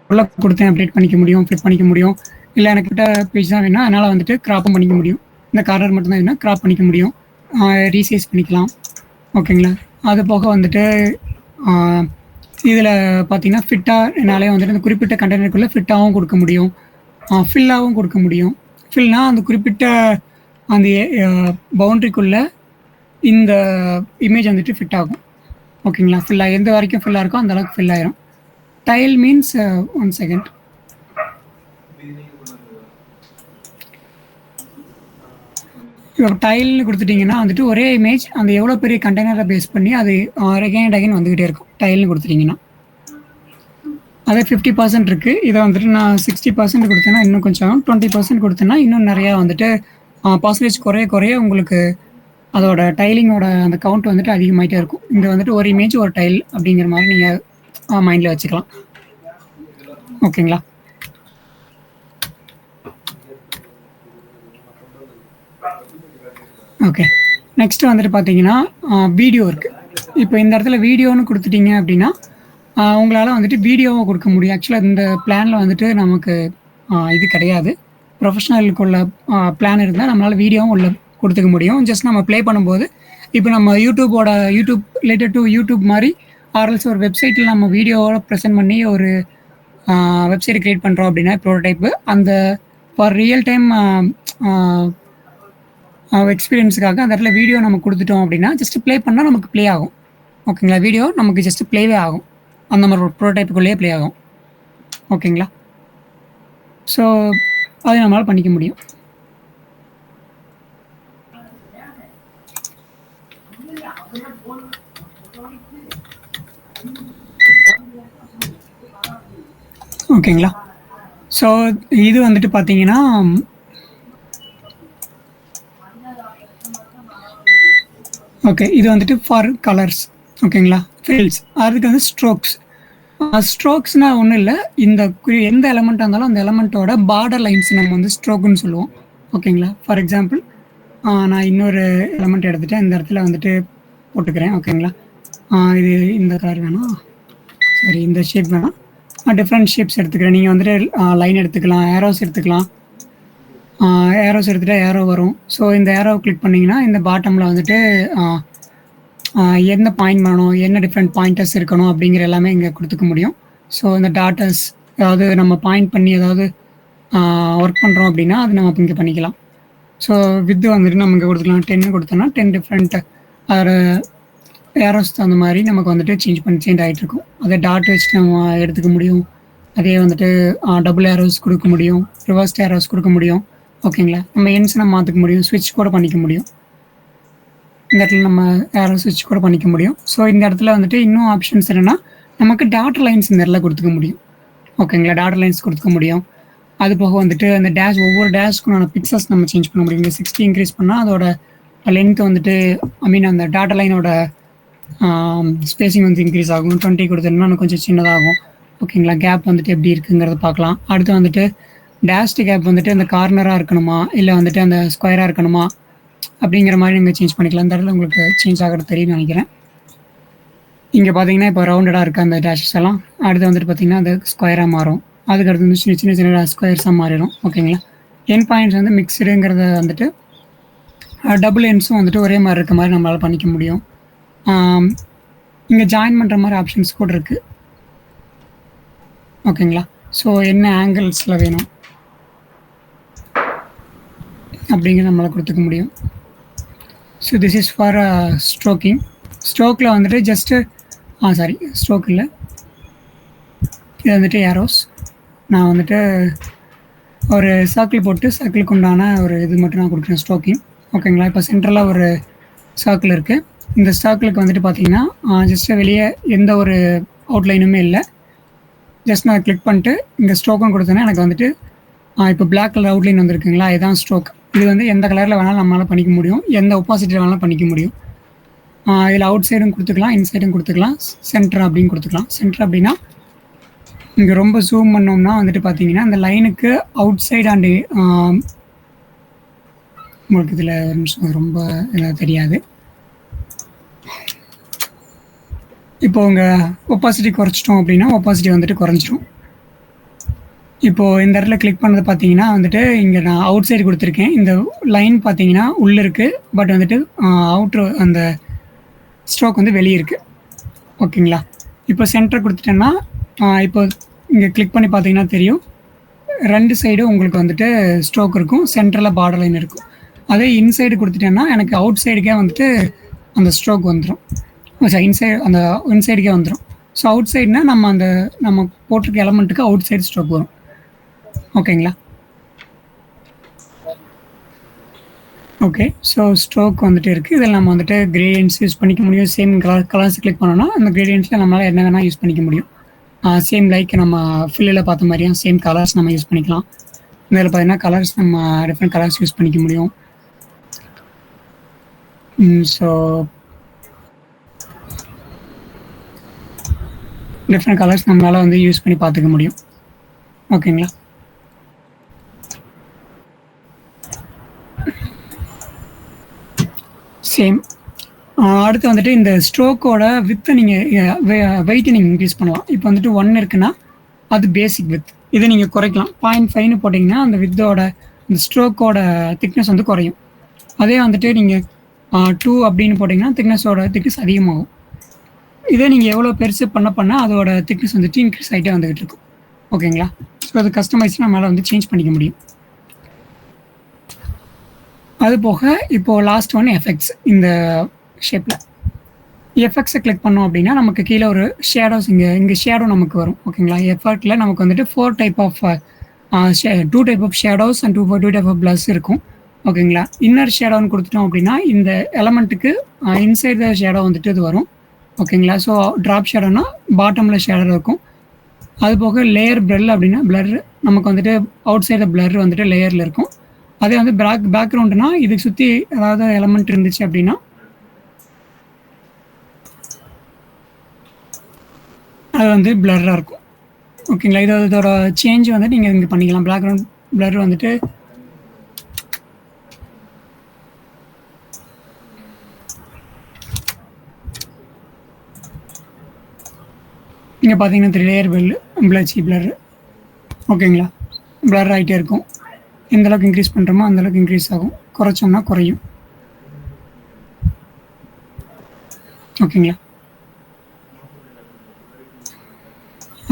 உள்ள கொடுத்தேன் அப்டேட் பண்ணிக்க முடியும், ஃப்ளிப் பண்ணிக்க முடியும். இல்லை எனக்கிட்ட பேஜ் தான் வேணும் அதனால் வந்துட்டு க்ராப்பும் பண்ணிக்க முடியும். இந்த கார்னர் மட்டும் தான் வேணும், க்ராப் பண்ணிக்க முடியும், ரீசைஸ் பண்ணிக்கலாம் ஓகேங்களா. அது போக வந்துட்டு இதில் பார்த்தீங்கன்னா ஃபிட்டாக என்னாலே வந்துட்டு இந்த குறிப்பிட்ட கண்டெய்னருக்குள்ளே ஃபிட்டாகவும் கொடுக்க முடியும், ஃபில்லாகவும் கொடுக்க முடியும். ஃபில்னால் அந்த குறிப்பிட்ட அந்த பவுண்ட்ரிக்குள்ளே இந்த இமேஜ் வந்துட்டு ஃபிட் ஆகும் ஓகேங்களா. ஃபில்லாக எந்த வரைக்கும் ஃபில்லாக இருக்கோ அந்த அளவுக்கு ஃபில் ஆயிரும். Tile means 1 second. இப்போ டைல்னு கொடுத்துட்டிங்கன்னா வந்துட்டு ஒரே இமேஜ் அந்த எவ்வளோ பெரிய கண்டெய்னரை பேஸ் பண்ணி அது அகைன் வந்துக்கிட்டே இருக்கும். டைல்னு கொடுத்துட்டிங்கன்னா அதே 50% இருக்குது. இதை வந்துட்டு நான் 60% கொடுத்தேன்னா இன்னும் கொஞ்சம் 20% கொடுத்தேன்னா இன்னும் நிறையா வந்துட்டு பர்சன்டேஜ் குறைய உங்களுக்கு அதோட டைலிங்கோட அந்த கவுண்ட் வந்துட்டு அதிகமாகிட்டே இருக்கும். இங்கே வந்துட்டு ஒரு இமேஜ் ஒரு டைல் அப்படிங்கிற மாதிரி நீங்கள் மைண்டில் வச்சுக்கலாம். ஓகேங்களா? ஓகே. நெக்ஸ்ட்டு வந்துட்டு பார்த்தீங்கன்னா, வீடியோ இருக்கு. இப்போ இந்த இடத்துல வீடியோன்னு குடுத்துட்டீங்க அப்படின்னா, உங்களால வந்துட்டு வீடியோவா குடுக்க முடியும். ஆக்சுவலா இந்த பிளான்ல வந்துட்டு நமக்கு இது கிடையாது. ப்ரொஃபஷனலுக்கு உள்ள பிளான் இருந்தா நம்மளால வீடியோவும் உள்ள குடுத்துக்க முடியும். ஜஸ்ட் நம்ம ப்ளே பண்ணும்போது, இப்போ நம்ம யூடியூப் ரிலேட்டட் டூ யூடியூப் மாரி ஆர் ஒரு வெப்சைட்ல நம்ம வீடியோவோட ப்ரெசென்ட் பண்ணி ஒரு வெப்சைட் கிரியேட் பண்ணுறோம் அப்படின்னா ப்ரோட்டோடைப்பு அந்த ஃபார் ரியல் டைம் எக்ஸ்பீரியன்ஸுக்காக அந்த இடத்துல வீடியோ நம்ம கொடுத்துட்டோம் அப்படின்னா ஜஸ்ட் ப்ளே பண்ணால் நமக்கு ப்ளே ஆகும். ஓகேங்களா? வீடியோ நமக்கு ஜஸ்ட் ப்ளேவே ஆகும். அந்த மாதிரி ஒரு ப்ரோட்டோடைப்புக்குள்ளேயே ப்ளே ஆகும். ஓகேங்களா? ஸோ அதை நம்மளால் பண்ணிக்க முடியும். ஓகேங்களா? ஸோ இது வந்துட்டு பார்த்தீங்கன்னா ஓகே. இது வந்துட்டு ஃபார் கலர்ஸ். ஓகேங்களா? ஃபில்ஸ். அதுக்கு வந்து ஸ்ட்ரோக்ஸ். ஸ்ட்ரோக்ஸ்னா ஒன்றும் இல்லை. இந்த எந்த எலமெண்ட்டாக இருந்தாலும் அந்த எலமெண்ட்டோட பார்டர் லைன்ஸ் நம்ம வந்து ஸ்ட்ரோக்குன்னு சொல்லுவோம். ஓகேங்களா? ஃபார் எக்ஸாம்பிள் நான் இன்னொரு எலமெண்ட் எடுத்துகிட்டேன். இந்த இடத்துல வந்துட்டு போட்டுக்கிறேன். ஓகேங்களா? இது இந்த கலர் வேணாம், சரி இந்த ஷேப் வேணாம், டிஃப்ரெண்ட் ஷேப்ஸ் எடுத்துக்கிறேன். நீங்கள் வந்துட்டு லைன் எடுத்துக்கலாம், ஏரோஸ் எடுத்துக்கலாம். ஏரோஸ் எடுத்துகிட்டா ஏரோ வரும். ஸோ இந்த ஏரோ கிளிக் பண்ணிங்கன்னா இந்த பாட்டமில் வந்துட்டு என்ன பாயிண்ட் பண்ணணும், என்ன டிஃப்ரெண்ட் பாயிண்டர்ஸ் இருக்கணும் அப்படிங்கிற எல்லாமே இங்கே கொடுத்துக்க முடியும். ஸோ இந்த டாட்டர்ஸ் அதாவது நம்ம பாயிண்ட் பண்ணி ஏதாவது ஒர்க் பண்ணுறோம் அப்படின்னா அது நம்ம இங்கே பண்ணிக்கலாம். ஸோ வித்து வந்துட்டு நம்ம இங்கே கொடுத்துக்கலாம். 10 கொடுத்தோன்னா 10 டிஃப்ரெண்ட் ஏரோஸ் அந்த மாதிரி நமக்கு வந்துட்டு சேஞ்ச் ஆகிட்டு இருக்கும். அதை டாட் வச்சு நம்ம எடுத்துக்க முடியும். அதே வந்துட்டு டபுள் ஏரோஸ் கொடுக்க முடியும், ரிவர்ஸ் ஏரோஸ் கொடுக்க முடியும். ஓகேங்களா? நம்ம எண்ட்ஸ் நம்ம மாற்றிக்க முடியும், ஸ்விட்ச் கூட பண்ணிக்க முடியும். இந்த இடத்துல நம்ம ஏரோ ஸ்விட்ச் கூட பண்ணிக்க முடியும். ஸோ இந்த இடத்துல வந்துட்டு இன்னும் ஆப்ஷன்ஸ் என்னென்னா நமக்கு டாட்டர் லைன்ஸ் இந்த இடத்துல கொடுத்துக்க முடியும். ஓகேங்களா? டாட்டர் லைன்ஸ் கொடுத்துக்க முடியும். அது போக வந்துட்டு அந்த டேஷ் ஒவ்வொரு டேஷ்க்குனான பிக்சல்ஸ் நம்ம சேஞ்ச் பண்ண முடியும். இங்கே 60 இன்க்ரீஸ் பண்ணால் அதோட லென்த் வந்துட்டு அந்த டாட்டர் லைனோட ஸ்பேசிங் வந்து இன்க்ரீஸ் ஆகும். 20 கொடுத்தோம்னா கொஞ்சம் சின்னதாகும். ஓகேங்களா? கேப் வந்துட்டு எப்படி இருக்குங்கிறத பார்க்கலாம். அடுத்து வந்துட்டு டேஷ்டு கேப் வந்துட்டு அந்த கார்னராக இருக்கணுமா இல்லை வந்துட்டு அந்த ஸ்கொயராக இருக்கணுமா அப்படிங்கிற மாதிரி நீங்கள் சேஞ்ச் பண்ணிக்கலாம். இந்த இடத்துல உங்களுக்கு சேஞ்ச் ஆகிறது தெரியும்னு நினைக்கிறேன். இங்கே பார்த்தீங்கன்னா இப்போ ரவுண்டடாக இருக்குது அந்த டேஷஸ் எல்லாம். அடுத்து வந்துட்டு பார்த்தீங்கன்னா அது ஸ்கொயராக மாறும். அதுக்கடுத்து வந்து சின்ன சின்ன ஸ்கொயர்ஸாக மாறிடும். ஓகேங்களா? என் பாயிண்ட்ஸ் வந்து மிக்சடுங்கிறத வந்துட்டு டபுள் எண்ட்ஸும் வந்துட்டு ஒரே மாதிரி இருக்க மாதிரி நம்மளால் பண்ணிக்க முடியும். இங்கே ஜாயின் பண்ணுற மாதிரி ஆப்ஷன்ஸ் கூட இருக்குது. ஓகேங்களா? ஸோ என்ன ஆங்கிள்ஸில் வேணும் அப்படிங்கிற நம்மளால் கொடுத்துக்க முடியும். So this is for stroking. ஸ்ட்ரோக்கில் வந்துட்டு ஜஸ்ட்டு ஸ்ட்ரோக் இல்லை, இது வந்துட்டு ஏரோஸ். நான் வந்துட்டு ஒரு சர்க்கிள் போட்டு சர்க்கிளுக்கு உண்டான ஒரு இது மட்டும் நான் கொடுக்குறேன், ஸ்ட்ரோக்கிங். ஓகேங்களா? இப்போ சென்ட்ரலாக ஒரு சர்க்கிள் இருக்குது. இந்த சர்க்கிளுக்கு வந்துட்டு பார்த்தீங்கன்னா ஜஸ்ட்டு வெளியே எந்த ஒரு அவுட்லைனுமே இல்லை. ஜஸ்ட் நான் கிளிக் பண்ணிட்டு இங்கே ஸ்ட்ரோக்குன்னு கொடுத்தேன்னா எனக்கு வந்துட்டு இப்போ பிளாக் கலர் அவுட்லைன் வந்துருக்குங்களா, இதுதான் ஸ்ட்ரோக். இது வந்து எந்த கலரில் வேணாலும் நம்மளால் பண்ணிக்க முடியும், எந்த ஒப்பாசிட்டியில் வேணாலும் பண்ணிக்க முடியும். இதில் அவுட் சைடும் கொடுத்துக்கலாம், இன்சைடும் கொடுத்துக்கலாம், சென்டர் அப்படின்னு கொடுத்துக்கலாம். சென்டர் அப்படின்னா இங்கே ரொம்ப ஜூம் பண்ணோம்னா வந்துட்டு பார்த்தீங்கன்னா அந்த லைனுக்கு அவுட் சைடு அண்டு உங்களுக்கு இதில் ஒரு நிமிஷம் ரொம்ப தெரியாது. இப்போ உங்கள் ஒப்பாசிட்டி குறைச்சிட்டோம் அப்படின்னா ஒப்பாசிட்டி வந்துட்டு குறைஞ்சிரும். இப்போது இந்த இடத்துல கிளிக் பண்ணது பார்த்தீங்கன்னா வந்துட்டு இங்கே நான் அவுட் சைடு கொடுத்துருக்கேன். இந்த லைன் பார்த்தீங்கன்னா உள்ளே இருக்குது, பட் வந்துட்டு அவுட்ரு அந்த ஸ்ட்ரோக் வந்து வெளியே இருக்குது. ஓகேங்களா? இப்போ சென்டர் கொடுத்துட்டேன்னா இப்போ இங்கே கிளிக் பண்ணி பார்த்தீங்கன்னா தெரியும், 2 சைடும் உங்களுக்கு வந்துட்டு ஸ்ட்ரோக் இருக்கும், சென்டரில் பார்டர் லைன் இருக்கும். அதே இன்சைடு கொடுத்துட்டேன்னா எனக்கு அவுட் சைடுக்கே வந்துட்டு அந்த ஸ்ட்ரோக் வந்துடும். இன்சைடுக்கே வந்துடும். ஸோ அவுட் சைடுனா நம்ம போட்டிருக்க எலமெண்ட்டுக்கு அவுட் சைடு ஸ்ட்ரோக் வரும். ஓகேங்களா? ஓகே. ஸோ ஸ்ட்ரோக் வந்துட்டு இருக்குது. இதில் நம்ம வந்துட்டு கிரேடியன்ட்ஸ் யூஸ் பண்ணிக்க முடியும். சேம் கலர்ஸ் கிளிக் பண்ணோன்னா அந்த கிரேடியன்ட்ஸில் நம்மளால் என்ன வேணால் யூஸ் பண்ணிக்க முடியும். சேம் லைக் நம்ம ஃபில்லில் பார்த்த மாதிரியும் சேம் கலர்ஸ் நம்ம யூஸ் பண்ணிக்கலாம். இதில் பார்த்தீங்கன்னா கலர்ஸ் நம்ம டிஃப்ரெண்ட் கலர்ஸ் யூஸ் பண்ணிக்க முடியும். ஸோ டிஃப்ரெண்ட் கலர்ஸ் நம்மளால் வந்து யூஸ் பண்ணி பார்த்துக்க முடியும். ஓகேங்களா? சேம். அடுத்து வந்துட்டு இந்த ஸ்ட்ரோக்கோட வித்தை நீங்கள் வெயிட்டை நீங்கள் இன்க்ரீஸ் பண்ணலாம். இப்போ வந்துட்டு 1 இருக்குன்னா அது பேசிக் வித். இதை நீங்கள் குறைக்கலாம். 0.5ன்னு போட்டிங்கன்னா அந்த வித்தோட இந்த ஸ்ட்ரோக்கோட திக்னஸ் வந்து குறையும். அதே வந்துட்டு நீங்கள் 2 அப்படின்னு போட்டிங்கன்னா திக்னஸ் அதிகமாகும். இதே நீங்கள் எவ்வளோ பெருசு பண்ண அதோட திக்னஸ் வந்துட்டு இன்க்ரீஸ் ஆகிட்டே வந்துகிட்டு இருக்கும். ஓகேங்களா? ஸோ அது கஸ்டமைஸ் நம்மளால் வந்து சேஞ்ச் பண்ணிக்க முடியும். அது போக இப்போது லாஸ்ட் ஒன் எஃபெக்ட்ஸ். இந்த ஷேப்பில் எஃபெக்ட்ஸை கிளிக் பண்ணோம் அப்படின்னா நமக்கு கீழே ஒரு ஷேடோஸ் இங்கே ஷேடோ நமக்கு வரும். ஓகேங்களா? எஃபெக்டில் நமக்கு வந்துட்டு 2 type of shadows and 2 type of blurs இருக்கும். ஓகேங்களா? இன்னர் ஷேடோன்னு கொடுத்துட்டோம் அப்படின்னா இந்த எலமெண்ட்டுக்கு இன்சைட் த ஷேடோ வந்துட்டு இது வரும். ஓகேங்களா? ஸோ ட்ராப் ஷேடோனா பாட்டமில் ஷேடோ இருக்கும். அது போக லேயர் பிளர் அப்படின்னா பிளர் நமக்கு வந்துட்டு அவுட் சைடு பிளர் வந்துட்டு லேயரில் இருக்கும். அதே வந்து பேக்ரவுண்டுனா இதுக்கு சுற்றி ஏதாவது எலமெண்ட் இருந்துச்சு அப்படின்னா அது வந்து பிளராக இருக்கும். ஓகேங்களா? இதோட சேஞ்ச் வந்து நீங்கள் இங்கே பண்ணிக்கலாம். பேக்ரவுண்ட் பிளர் வந்துட்டு இங்கே பார்த்தீங்கன்னா 3 லேயர் பிளர். ஓகேங்களா? பிளர் ஆகிட்டே இருக்கும். எந்த அளவுக்கு இன்க்ரீஸ் பண்ணுறோமோ அந்தளவுக்கு இன்க்ரீஸ் ஆகும், குறைச்சோம்னா குறையும். ஓகேங்களா?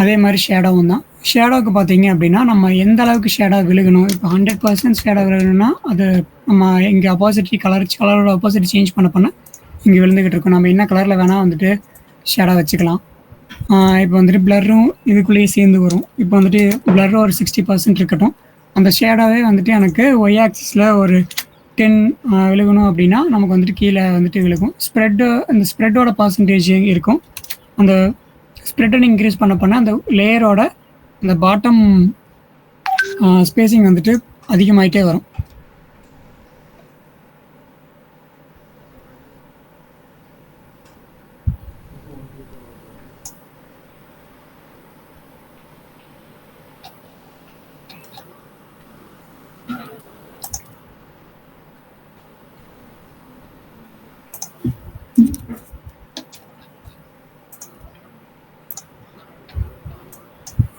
அதே மாதிரி ஷேடோவும் தான். ஷேடோவுக்கு பார்த்தீங்க அப்படின்னா நம்ம எந்த அளவுக்கு ஷேடோ விழுகணும். இப்போ 100% ஷேடோ விழுகணும்னா அது நம்ம இங்கே கலரோட ஆப்போசிட்டி சேஞ்ச் பண்ண இங்கே விழுந்துக்கிட்டு இருக்கும். நம்ம என்ன கலரில் வேணால் வந்துட்டு ஷேடோ வச்சுக்கலாம். இப்போ வந்துட்டு பிளரும் இதுக்குள்ளேயே சேர்ந்து வரும். இப்போ வந்துட்டு பிளரும் ஒரு 60% இருக்கட்டும். அந்த ஷேடாகவே வந்துட்டு எனக்கு ஒய் ஆக்சிஸில் ஒரு 10 விழுகணும் அப்படின்னா நமக்கு வந்துட்டு கீழே வந்துட்டு விழுகும். அந்த ஸ்ப்ரெட்டோட பர்சன்டேஜ் இருக்கும். அந்த ஸ்ப்ரெட்டை இன்க்ரீஸ் பண்ண அந்த லேயரோட அந்த பாட்டம் ஸ்பேசிங் வந்துட்டு அதிகமாகிட்டே வரும்.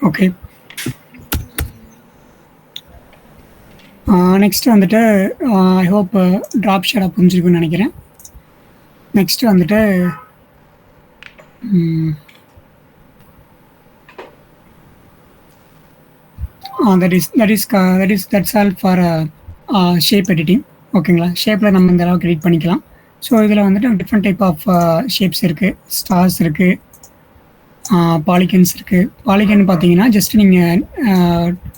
ஓகே. நெக்ஸ்ட்டு வந்துட்டு ஐ ஹோப் ட்ராப் ஷேடாக புரிஞ்சிருக்குன்னு நினைக்கிறேன். நெக்ஸ்ட்டு வந்துட்டு that's all for shape editing. ஓகேங்களா? ஷேப்பில் நம்ம இந்த அளவுக்கு எடிட் பண்ணிக்கலாம். ஸோ இதில் வந்துட்டு டிஃப்ரெண்ட் டைப் ஆஃப் ஷேப்ஸ் இருக்குது. ஸ்டார்ஸ் இருக்குது, பாலிகன்ஸ் இருக்குது. பாலிகன் பார்த்தீங்கன்னா ஜஸ்ட் நீங்கள்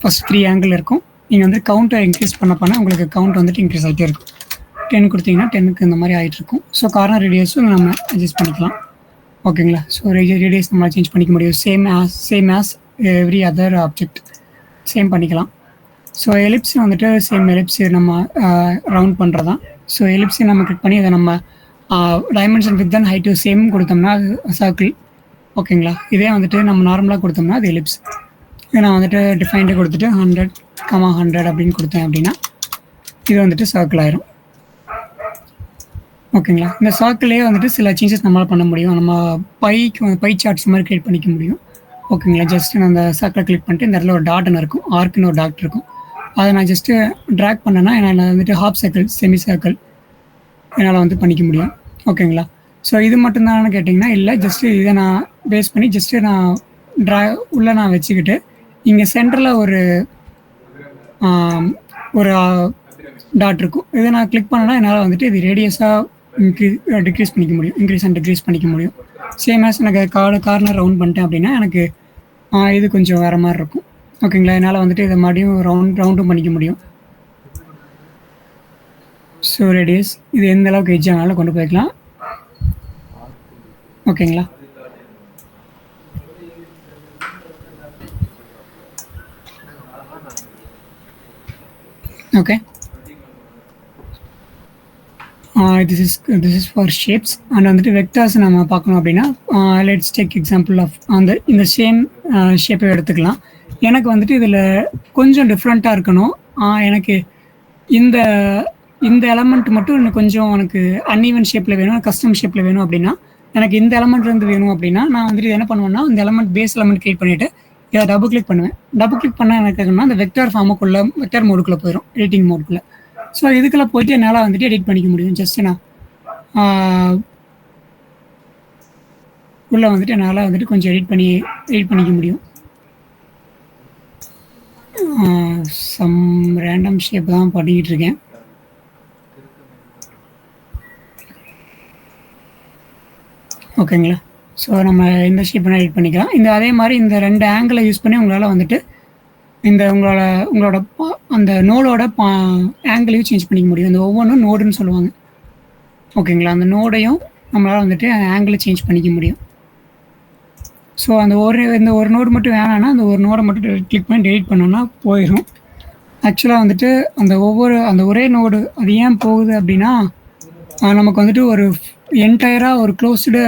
ஃபஸ்ட் 3 ஆங்கிள் இருக்கும். நீங்கள் வந்து கவுண்ட்டை இன்க்ரீஸ் பண்ண உங்களுக்கு கவுண்ட் வந்துட்டு இன்க்ரீஸ் ஆகிட்டே இருக்கும். 10 கொடுத்தீங்கன்னா 10க்கு இந்த மாதிரி ஆகிட்ருக்கும். ஸோ கார்னர் ரேடியஸும் நம்ம அட்ஜஸ்ட் பண்ணிக்கலாம். ஓகேங்களா? ஸோ ரேடியஸ் நம்ம சேஞ்ச் பண்ணிக்க முடியும். Same as every other object same பண்ணிக்கலாம். ஸோ எலிப்ஸ் வந்துட்டு சேம் எலிப்ஸ் நம்ம ரவுண்ட் பண்ணுறது தான். ஸோ எலிப்ஸை நம்ம கிளிக் பண்ணி அதை நம்ம dimension with and height same கொடுத்தோம்னா அது சர்க்கிள். ஓகேங்களா? இதே வந்துட்டு நம்ம நார்மலாக கொடுத்தோம்னா அது எலிப்ஸ். இதை நான் வந்துட்டு டிஃபைன்டு கொடுத்துட்டு 100, 100 அப்படின்னு கொடுத்தேன் அப்படின்னா இது வந்துட்டு சர்க்கிள் ஆயிரும். ஓகேங்களா? இந்த சர்க்கிள்லேயே வந்துட்டு சில சேஞ்சஸ் நம்மளால் பண்ண முடியும். நம்ம பை சார்ட்ஸ் மாதிரி க்ரியேட் பண்ணிக்க முடியும். ஓகேங்களா? ஜஸ்ட்டு நான் அந்த சர்க்கிளை கிளிக் பண்ணிட்டு இந்த இடத்துல ஒரு டாட்னு இருக்கும், ஆர்க்குன்னு ஒரு டாட் இருக்கும். அதை நான் ஜஸ்ட்டு ட்ராக் பண்ணேன்னா என்னால் வந்துட்டு ஹாஃப் சர்க்கிள், செமி சர்க்கிள் என்னால் வந்து பண்ணிக்க முடியும். ஓகேங்களா? ஸோ இது மட்டும்தான்னு கேட்டிங்கன்னா இல்லை, ஜஸ்ட்டு இதை நான் பேஸ் பண்ணி ஜஸ்ட்டு நான் உள்ளே நான் வச்சுக்கிட்டு இங்கே சென்டரில் ஒரு டாட் இருக்கும். இதை நான் கிளிக் பண்ணேன்னா என்னால் வந்துட்டு இது ரேடியஸாக டிக்ரீஸ் பண்ணிக்க முடியும், இன்க்ரீஸ் அண்ட் டிக்ரீஸ் பண்ணிக்க முடியும். சேம் ஆஸ் எனக்கு கார்னர் ரவுண்ட் பண்ணிட்டேன் அப்படின்னா எனக்கு இது கொஞ்சம் வேறு மாதிரி இருக்கும். ஓகேங்களா? என்னால் வந்துட்டு இதை மறுபடியும் ரவுண்டும் பண்ணிக்க முடியும். ஸோ ரேடியஸ் இது எந்த அளவுக்கு எட்ஜ் ஆனாலும் கொண்டு போய்க்கலாம். ஓகேங்களா? Okay. This is for shapes and வந்துட்டு வெக்டார்ஸ் நம்ம பார்க்கணும் அப்படின்னா லெட்ஸ் டேக் எக்ஸாம்பிள் ஆஃப் இந்த சேம் ஷேப்பை எடுத்துக்கலாம். எனக்கு வந்துட்டு இதில் கொஞ்சம் டிஃப்ரெண்ட்டாக இருக்கணும். எனக்கு இந்த இந்த எலமெண்ட் மட்டும் இன்னும் கொஞ்சம் எனக்கு அன்ஈவன் ஷேப்பில் வேணும், கஸ்டம் ஷேப்பில் வேணும் அப்படின்னா, எனக்கு இந்த எலமெண்ட்லேருந்து வேணும் அப்படின்னா நான் வந்துட்டு என்ன பண்ணுவேன்னா, இந்த எலமெண்ட் பேஸ் எலமெண்ட் கிரியேட் பண்ணிவிட்டு இதை டபுள் கிளிக் பண்ணுவேன். டபுள் கிளிக் பண்ணால் எனக்கு என்னன்னா அந்த வெக்டார் ஃபார்முக்குள்ளே வெக்டார் மோடுக்குள்ளே போயிடும், எடிட்டிங் மோடுக்குள்ளே. ஸோ இதுக்குள்ளே போயிட்டு என்னால் வந்துட்டு எடிட் பண்ணிக்க முடியும். ஜஸ்ட் நான் உள்ளே வந்துட்டு என்னால் வந்துட்டு கொஞ்சம் எடிட் பண்ணிக்க முடியும். சம் ரேண்டம் ஷேப் தான் பண்ணிக்கிட்டு இருக்கேன். ஓகேங்களா? ஸோ நம்ம இந்த ஷேப் வேணால் எடிட் பண்ணிக்கலாம். அதே மாதிரி இந்த 2 ஆங்கிளை யூஸ் பண்ணி உங்களால் வந்துட்டு உங்களோட அந்த நோடோட ஆங்கிளையும் சேஞ்ச் பண்ணிக்க முடியும். இந்த ஒவ்வொன்றும் நோடுன்னு சொல்லுவாங்க. ஓகேங்களா? அந்த நோடையும் நம்மளால் வந்துட்டு ஆங்கிளை சேஞ்ச் பண்ணிக்க முடியும். ஸோ இந்த ஒரு நோடு மட்டும் வேணான்னா அந்த ஒரு நோடை மட்டும் கிளிக் பண்ணி டெலிட் பண்ணோன்னா போயிடும். ஆக்சுவலாக வந்துட்டு அந்த ஒரே நோடு அது ஏன் போகுது அப்படின்னா, நமக்கு வந்துட்டு ஒரு என்டையராக ஒரு க்ளோஸ்டு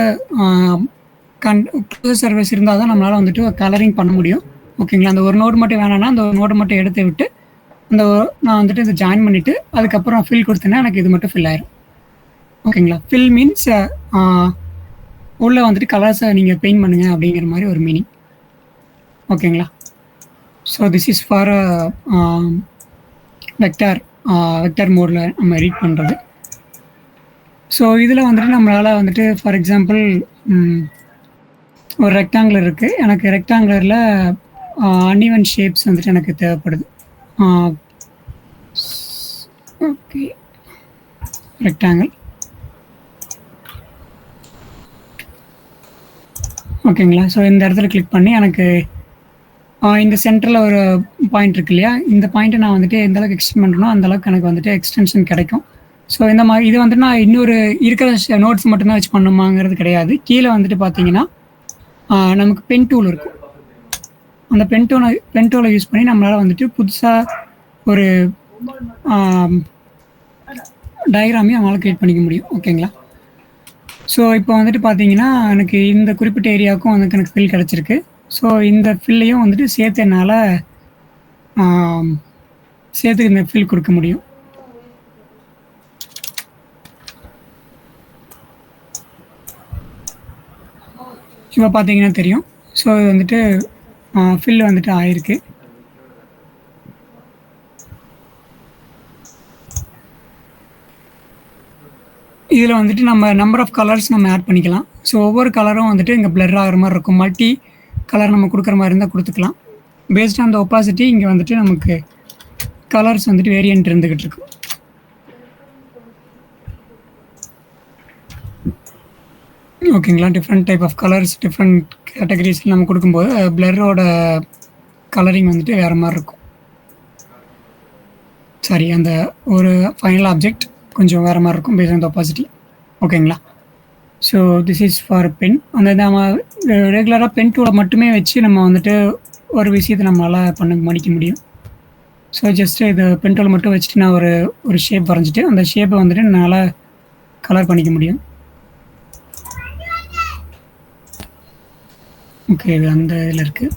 சர்வீஸ் இருந்தால் தான் நம்மளால் வந்துட்டு கலரிங் பண்ண முடியும். ஓகேங்களா? அந்த ஒரு நோடு மட்டும் வேணான்னா அந்த ஒரு நோடு மட்டும் எடுத்து விட்டு நான் வந்துட்டு இதை ஜாயின் பண்ணிவிட்டு அதுக்கப்புறம் ஃபில் கொடுத்தேன்னா எனக்கு இது மட்டும் ஃபில் ஆயிரும். ஓகேங்களா? ஃபில் மீன்ஸ் உள்ளே வந்துட்டு கலர்ஸை நீங்கள் பெயிண்ட் பண்ணுங்கள் அப்படிங்கிற மாதிரி ஒரு மீனிங். ஓகேங்களா? So this is for vector மோடில் நம்ம எடிட் பண்ணுறது. ஸோ இதில் வந்துட்டு நம்மளால் வந்துட்டு ஃபார் எக்ஸாம்பிள் ஒரு ரெக்டாங்குலர் இருக்குது. எனக்கு ரெக்டாங்குலரில் அன்ஈவன் ஷேப்ஸ் வந்துட்டு எனக்கு தேவைப்படுது. Okay, rectangle. ஓகேங்களா? ஸோ இந்த இடத்துல கிளிக் பண்ணி எனக்கு இந்த சென்டரில் ஒரு பாயிண்ட் இருக்கு இல்லையா, இந்த பாயிண்ட்டை நான் வந்துட்டு எந்த அளவுக்கு எக்ஸ்டெண்ட் பண்ணுறனோ அந்தளவுக்கு எனக்கு வந்துட்டு எக்ஸ்டென்ஷன் கிடைக்கும். ஸோ இந்த மாதிரி இது வந்துட்டு நான் இன்னொரு இருக்கிற நோட்ஸ் மட்டும்தான் வச்சு பண்ணுமாங்கிறது கிடையாது. கீழே வந்துட்டு பார்த்தீங்கன்னா நமக்கு பென் டூல் இருக்கும். அந்த பென் டூலை யூஸ் பண்ணி நம்மளால் வந்துட்டு புதுசாக ஒரு டயக்ராமையும் நம்மளால் க்ரியேட் பண்ணிக்க முடியும். ஓகேங்களா? ஸோ இப்போ வந்துட்டு பார்த்தீங்கன்னா எனக்கு இந்த குறிப்பிட்ட ஏரியாவுக்கும் வந்து எனக்கு ஃபில் கிடச்சிருக்கு. ஸோ இந்த ஃபில்லையும் வந்துட்டு சேர்த்து என்னால் இந்த ஃபில் கொடுக்க முடியும். இப்போ பார்த்தீங்கன்னா தெரியும். ஸோ இது வந்துட்டு ஃபில் வந்துட்டு ஆயிருக்கு. இதில் வந்துட்டு நம்ம நம்பர் ஆஃப் கலர்ஸ் நம்ம ஆட் பண்ணிக்கலாம். ஸோ ஒவ்வொரு கலரும் வந்துட்டு இங்கே பிளர் ஆகிற மாதிரி இருக்கும். மல்டி கலர் நம்ம கொடுக்குற மாதிரி இருந்தால் கொடுத்துக்கலாம். பேஸ்ட் ஆன் த ஒப்பாசிட்டி இங்கே வந்துட்டு நமக்கு கலர்ஸ் வந்துட்டு வேரியன்ட் இருந்துக்கிட்டு இருக்கு. ஓகேங்களா? Different type of colours different categories நம்ம கொடுக்கும்போது பிளரோட கலரிங் வந்துட்டு வேறு மாதிரி இருக்கும். சாரி, அந்த ஒரு ஃபைனல் ஆப்ஜெக்ட் கொஞ்சம் வேறு மாதிரி இருக்கும் பேஸ்ட் ஆன் த ஒப்பாசிட்டி. ஓகேங்களா? So this is for pen. அந்த நம்ம ரெகுலராக பென் டூலை மட்டுமே வச்சு நம்ம வந்துட்டு ஒரு விஷயத்தை நம்மளால் மடிக்க முடியும். ஸோ ஜஸ்ட்டு இது பென் டூலை மட்டும் வச்சுட்டு நான் ஒரு ஷேப் வரைஞ்சிட்டு அந்த ஷேப்பை வந்துட்டு என்னால் கலர் பண்ணிக்க முடியும். ஓகே, இது அந்த இதில் இருக்குது.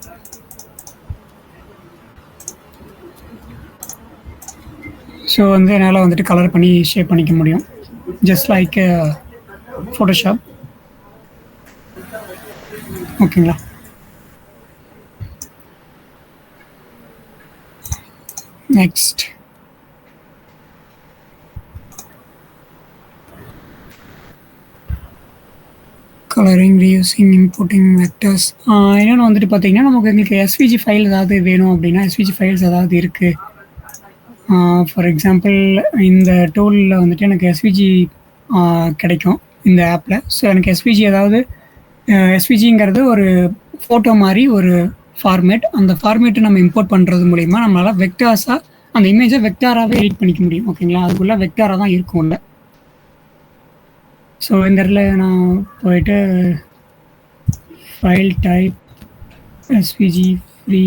ஸோ வந்து என்னால் வந்துட்டு கலர் பண்ணி ஷேப் பண்ணிக்க முடியும். Just like Photoshop. ஓகேங்களா? Next colouring, reusing, importing vectors. இன்னொன்று வந்துட்டு பார்த்தீங்கன்னா எங்களுக்கு எஸ்விஜி ஃபைல் ஏதாவது வேணும் அப்படின்னா எஸ்விஜி ஃபைல்ஸ் ஏதாவது இருக்குது. ஃபார் எக்ஸாம்பிள் இந்த டூலில் வந்துட்டு எனக்கு எஸ்விஜி கிடைக்கும் இந்த ஆப்பில். ஸோ எனக்கு எஸ்விஜிங்கிறது ஒரு ஃபோட்டோ மாதிரி ஒரு ஃபார்மேட். அந்த ஃபார்மேட்டை நம்ம இம்போர்ட் பண்ணுறது மூலிமா நம்மளால் வெக்டார்ஸாக அந்த இமேஜை வெக்டாராகவே எடிட் பண்ணிக்க முடியும். ஓகேங்களா? அதுக்குள்ளே வெக்டாராக தான் இருக்கும் இல்லை. ஸோ இந்த இடத்துல நான் போயிட்டு file type SVG free.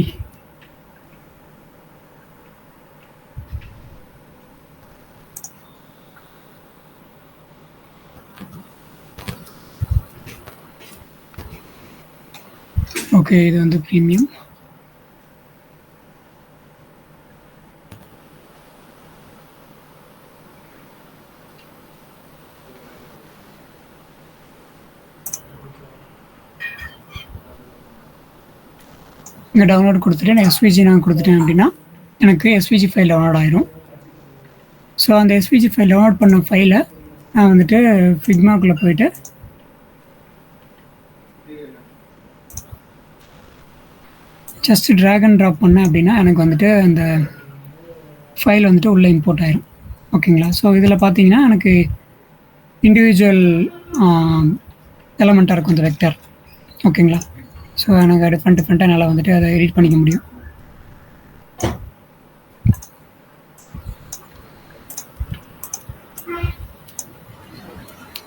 Okay, இது வந்து ப்ரீமியம். இங்கே டவுன்லோட் கொடுத்துட்டு நான் எஸ்விஜி நான் கொடுத்துட்டேன் அப்படின்னா எனக்கு எஸ்விஜி ஃபைல் டவுன்லோட் ஆயிரும். ஸோ அந்த எஸ்விஜி ஃபைல் டவுன்லோட் பண்ண ஃபைலை நான் வந்துட்டு ஃபிக்மாக்குள்ளே போயிட்டு ஜஸ்ட் ட்ராக் அண்ட் ட்ராப் பண்ணேன் அப்படின்னா எனக்கு வந்துட்டு அந்த ஃபைல் வந்துட்டு உள்ளே இம்போர்ட் ஆயிரும். ஓகேங்களா? ஸோ இதில் பார்த்தீங்கன்னா எனக்கு இண்டிவிஜுவல் எலமெண்ட்டாக இருக்கும் இந்த வெக்டர். ஓகேங்களா? ஸோ எனக்கு டிஃப்ரெண்ட்டாக என்னால் வந்துட்டு அதை எடிட் பண்ணிக்க முடியும்.